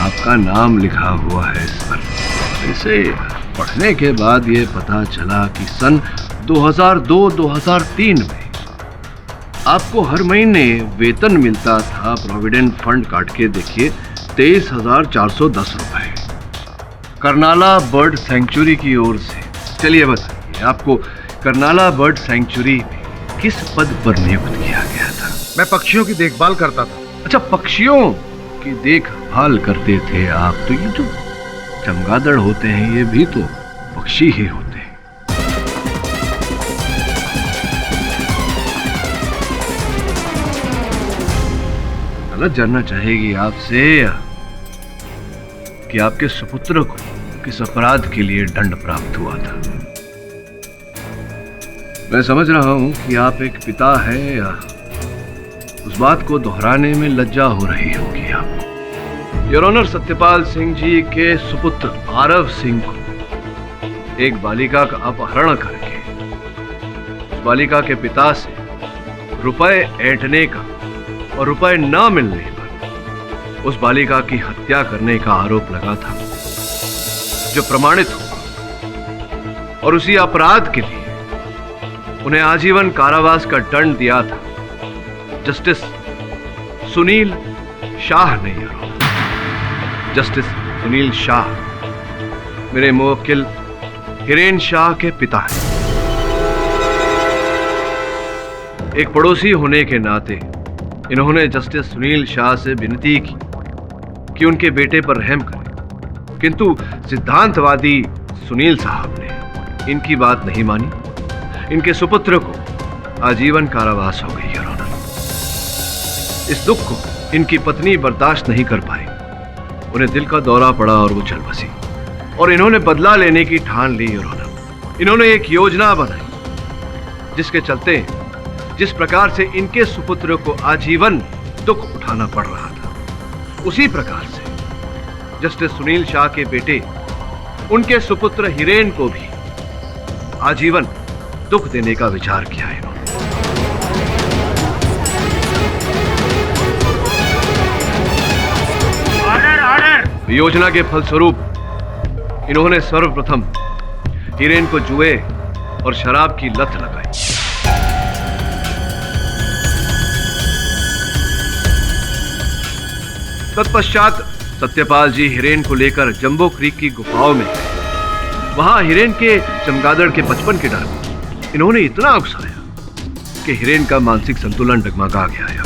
आपका नाम लिखा हुआ है इस पर। इसे पढ़ने के बाद ये पता चला कि सन 2002-2003 में आपको हर महीने वेतन मिलता था, प्रोविडेंट फंड काट के देखिए, 23,410 रुपए, करनाला बर्ड सैंक्चुरी की ओर से। चलिए बताइए, आपको करनाला बर्ड सैंक्चुरी में किस पद पर नियुक्त किया गया था? मैं पक्षियों की देखभाल करता था। अच्छा, पक्षियों की देखभाल करते थे आप। तो ये जो चमगादड़ होते हैं ये भी तो पक्षी ही होते हैं। अदालत जानना चाहेगी आपसे कि आपके सुपुत्र को किस अपराध के लिए दंड प्राप्त हुआ था। मैं समझ रहा हूं कि आप एक पिता हैं, उस बात को दोहराने में लज्जा हो रही होगी आपको, योर ऑनर, सत्यपाल सिंह जी के सुपुत्र आरव सिंह को एक बालिका का अपहरण करके उस बालिका के पिता से रुपए ऐंठने का और रुपए न मिलने पर उस बालिका की हत्या करने का आरोप लगा था, जो प्रमाणित हुआ और उसी अपराध के लिए उन्हें आजीवन कारावास का दंड दिया था जस्टिस सुनील शाह ने। जस्टिस सुनील शाह मेरे मुवक्किल हिरेन शाह के पिता हैं। एक पड़ोसी होने के नाते इन्होंने जस्टिस सुनील शाह से विनती की कि उनके बेटे पर रहम करें, किंतु सिद्धांतवादी सुनील साहब ने इनकी बात नहीं मानी। इनके सुपुत्र को आजीवन कारावास हो गई। योर ऑनर, इस दुख को इनकी पत्नी बर्दाश्त नहीं कर पाई। उन्हें दिल का दौरा पड़ा और वो चल बसी और इन्होंने बदला लेने की ठान ली। योर ऑनर, इन्होंने एक योजना बनाई जिसके चलते जिस प्रकार से इनके सुपुत्र को आजीवन दुख उठाना पड़ रहा था, उसी प्रकार से जस्टिस सुनील शाह के बेटे उनके सुपुत्र हिरेन को भी आजीवन दुख देने का विचार किया है। योजना के फलस्वरूप इन्होंने सर्वप्रथम हिरेन को जुए और शराब की लत लगाई। तत्पश्चात सत्यपाल जी हिरेन को लेकर जंबो क्रीक की गुफाओं में गए। वहां हिरेन के चमगादड़ के बचपन के डर में इन्होंने इतना उकसाया कि हिरेन का मानसिक संतुलन डगमगा गया।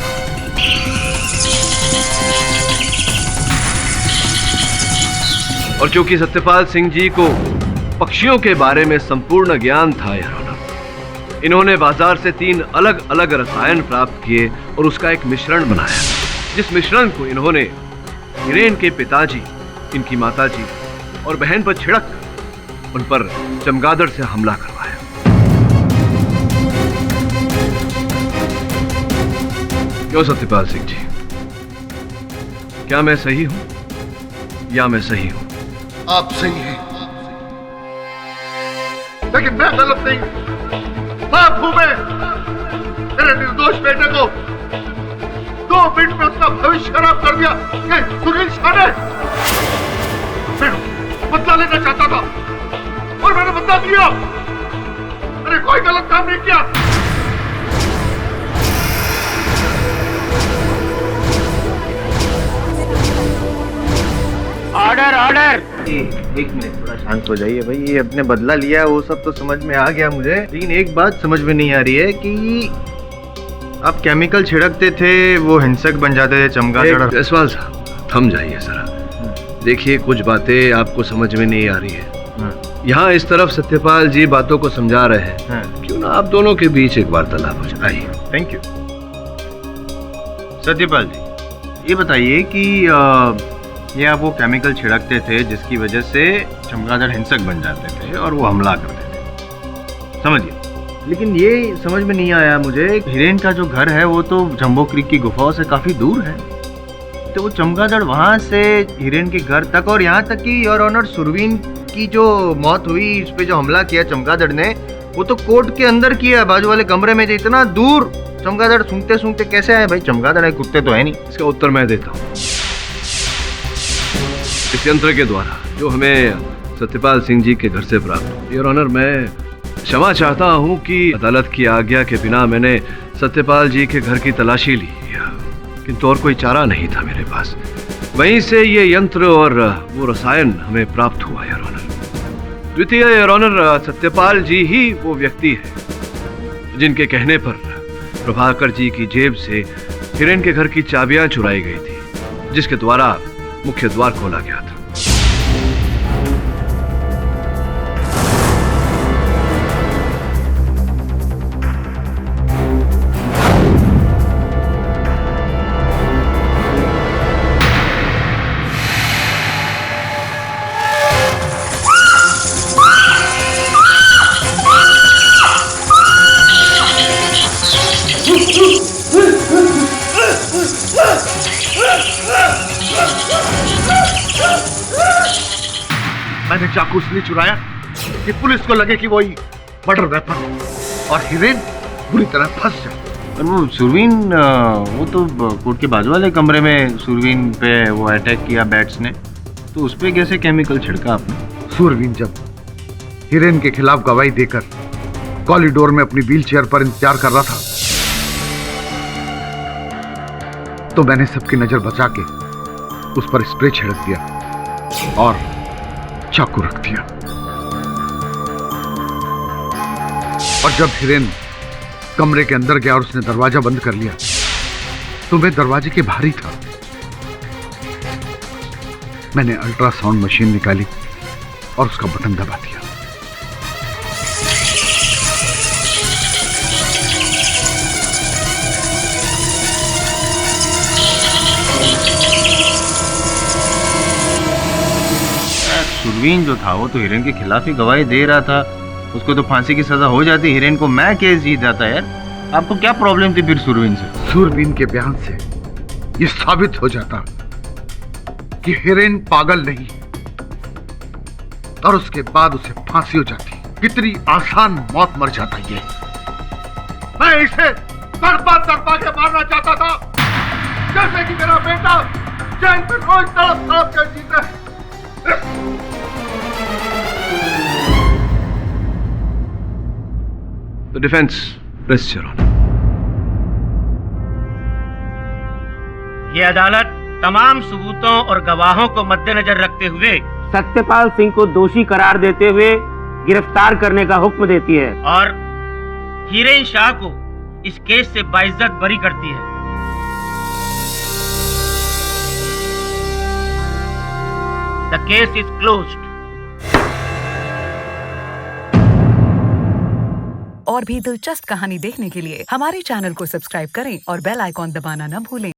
और चूंकि सत्यपाल सिंह जी को पक्षियों के बारे में संपूर्ण ज्ञान था, इन्होंने बाजार से 3 अलग अलग रसायन प्राप्त किए और उसका एक मिश्रण बनाया, जिस मिश्रण को इन्होंने हिरेन के पिताजी, इनकी माताजी और बहन पर छिड़क उन पर चमगादड़ से हमला करवाया। क्यों सत्यपाल सिंह जी, क्या मैं सही हूं या मैं सही हूं? आप सही हैं, लेकिन मैं गलत नहीं। बाप हूं मैं। मेरे निर्दोष बेटे को 2 मिनट में उसका भविष्य खराब कर दिया ये सुनील शाह ने। मैं बदला लेना चाहता था और मैंने बदला दिया। मैंने कोई गलत काम नहीं किया। Order order. एक मिनट, थोड़ा शांत हो जाइए भाई। ये अपने बदला लिया है वो सब तो समझ में आ गया मुझे, लेकिन एक बात समझ में नहीं आ रही है कि आप केमिकल छिड़कते थे, वो हिंसक बन जाते थे चमगादड़। जायसवाल साहब थम जाइए जरा। देखिए, कुछ बातें आपको समझ में नहीं आ रही है। यहाँ इस तरफ सत्यपाल जी बातों को समझा रहे हैं, क्यों ना आप दोनों के बीच एक वार्तालाप हो जाए। आइए। Thank you. सत्यपाल जी, ये बताइए कि ये आप वो केमिकल छिड़कते थे जिसकी वजह से चमगादड़ हिंसक बन जाते थे और वो हमला करते थे, समझिए। लेकिन ये समझ में नहीं आया मुझे, हिरेन का जो घर है वो तो जंबो क्रीक की गुफाओं से काफी दूर है, तो वो चमगादड़ वहां से हिरेन के घर तक, और यहाँ तक कि योर ऑनर सुरवीन की जो मौत हुई, उस पे जो हमला किया चमगादड़ ने, वो तो कोर्ट के अंदर किया, बाजू वाले कमरे में। इतना दूर चमगादड़ सूंघते सूंघते कैसे आए भाई? चमगादड़ है, कुत्ते तो है नहीं। इसका उत्तर मैं देता हूँ। इस यंत्र के द्वारा जो हमें सत्यपाल सिंह जी के घर से प्राप्त, योर ऑनर, मैं क्षमा चाहता हूं कि अदालत की आज्ञा के बिना मैंने सत्यपाल जी के घर की तलाशी ली, किंतु और कोई चारा नहीं था मेरे पास। वहीं से ये यंत्र और वो रसायन हमें प्राप्त हुआ, योर ऑनर। द्वितीय, योर ऑनर, सत्यपाल जी ही वो व्यक्ति है जिनके कहने पर प्रभाकर जी की जेब से हिरेन के घर की चाबियां चुराई गई थी, जिसके द्वारा मुख्य द्वार खोला गया था। Ah! चाकू इसलिए चुराया कि पुलिस को लगे कि वही मर्डर वेपन और हीरेन बुरी तरह फंस जाए। और वो सुरवीन, वो तो कोर्ट के बाजू वाले कमरे में सुरवीन पे वो अटैक किया बैट्स ने, तो उस पे कैसे केमिकल छिड़का आपने? सुरवीन जब हीरेन के खिलाफ गवाही देकर कॉरिडोर में अपनी व्हीलचेयर पर इंतजार कर रहा था तो मैंने सबकी नजर बचा के उस पर स्प्रे छिड़क दिया और चाकू रख दिया। और जब हीरेन कमरे के अंदर गया और उसने दरवाजा बंद कर लिया तो मैं दरवाजे के बाहर ही था। मैंने अल्ट्रासाउंड मशीन निकाली और उसका बटन दबा दिया। सुरवीन जो था वो तो हीरेन के खिलाफ ही गवाही दे रहा था, उसको तो फांसी की सजा हो जाती, हीरेन को मैं केस जीत जाता। यार आपको क्या प्रॉब्लम थी फिर सुरवीन से? सुरवीन के बयान से ये साबित हो जाता कि हीरेन पागल नहीं और उसके बाद उसे फांसी हो जाती। कितनी आसान मौत मर जाता ये। मैं इसे तड़पा तड़पा के मारना चाहता था जैसे कि मेरा बेटा जेल में रोज तड़प तड़प कर जीता है। The defense, press your honor. ये अदालत तमाम सबूतों और गवाहों को मद्देनजर रखते हुए सत्यपाल सिंह को दोषी करार देते हुए गिरफ्तार करने का हुक्म देती है और हीरेन शाह को इस केस से बाइज्जत बरी करती है। The case is closed. और भी दिलचस्प कहानी देखने के लिए हमारे चैनल को सब्सक्राइब करें और बेल आइकॉन दबाना न भूलें।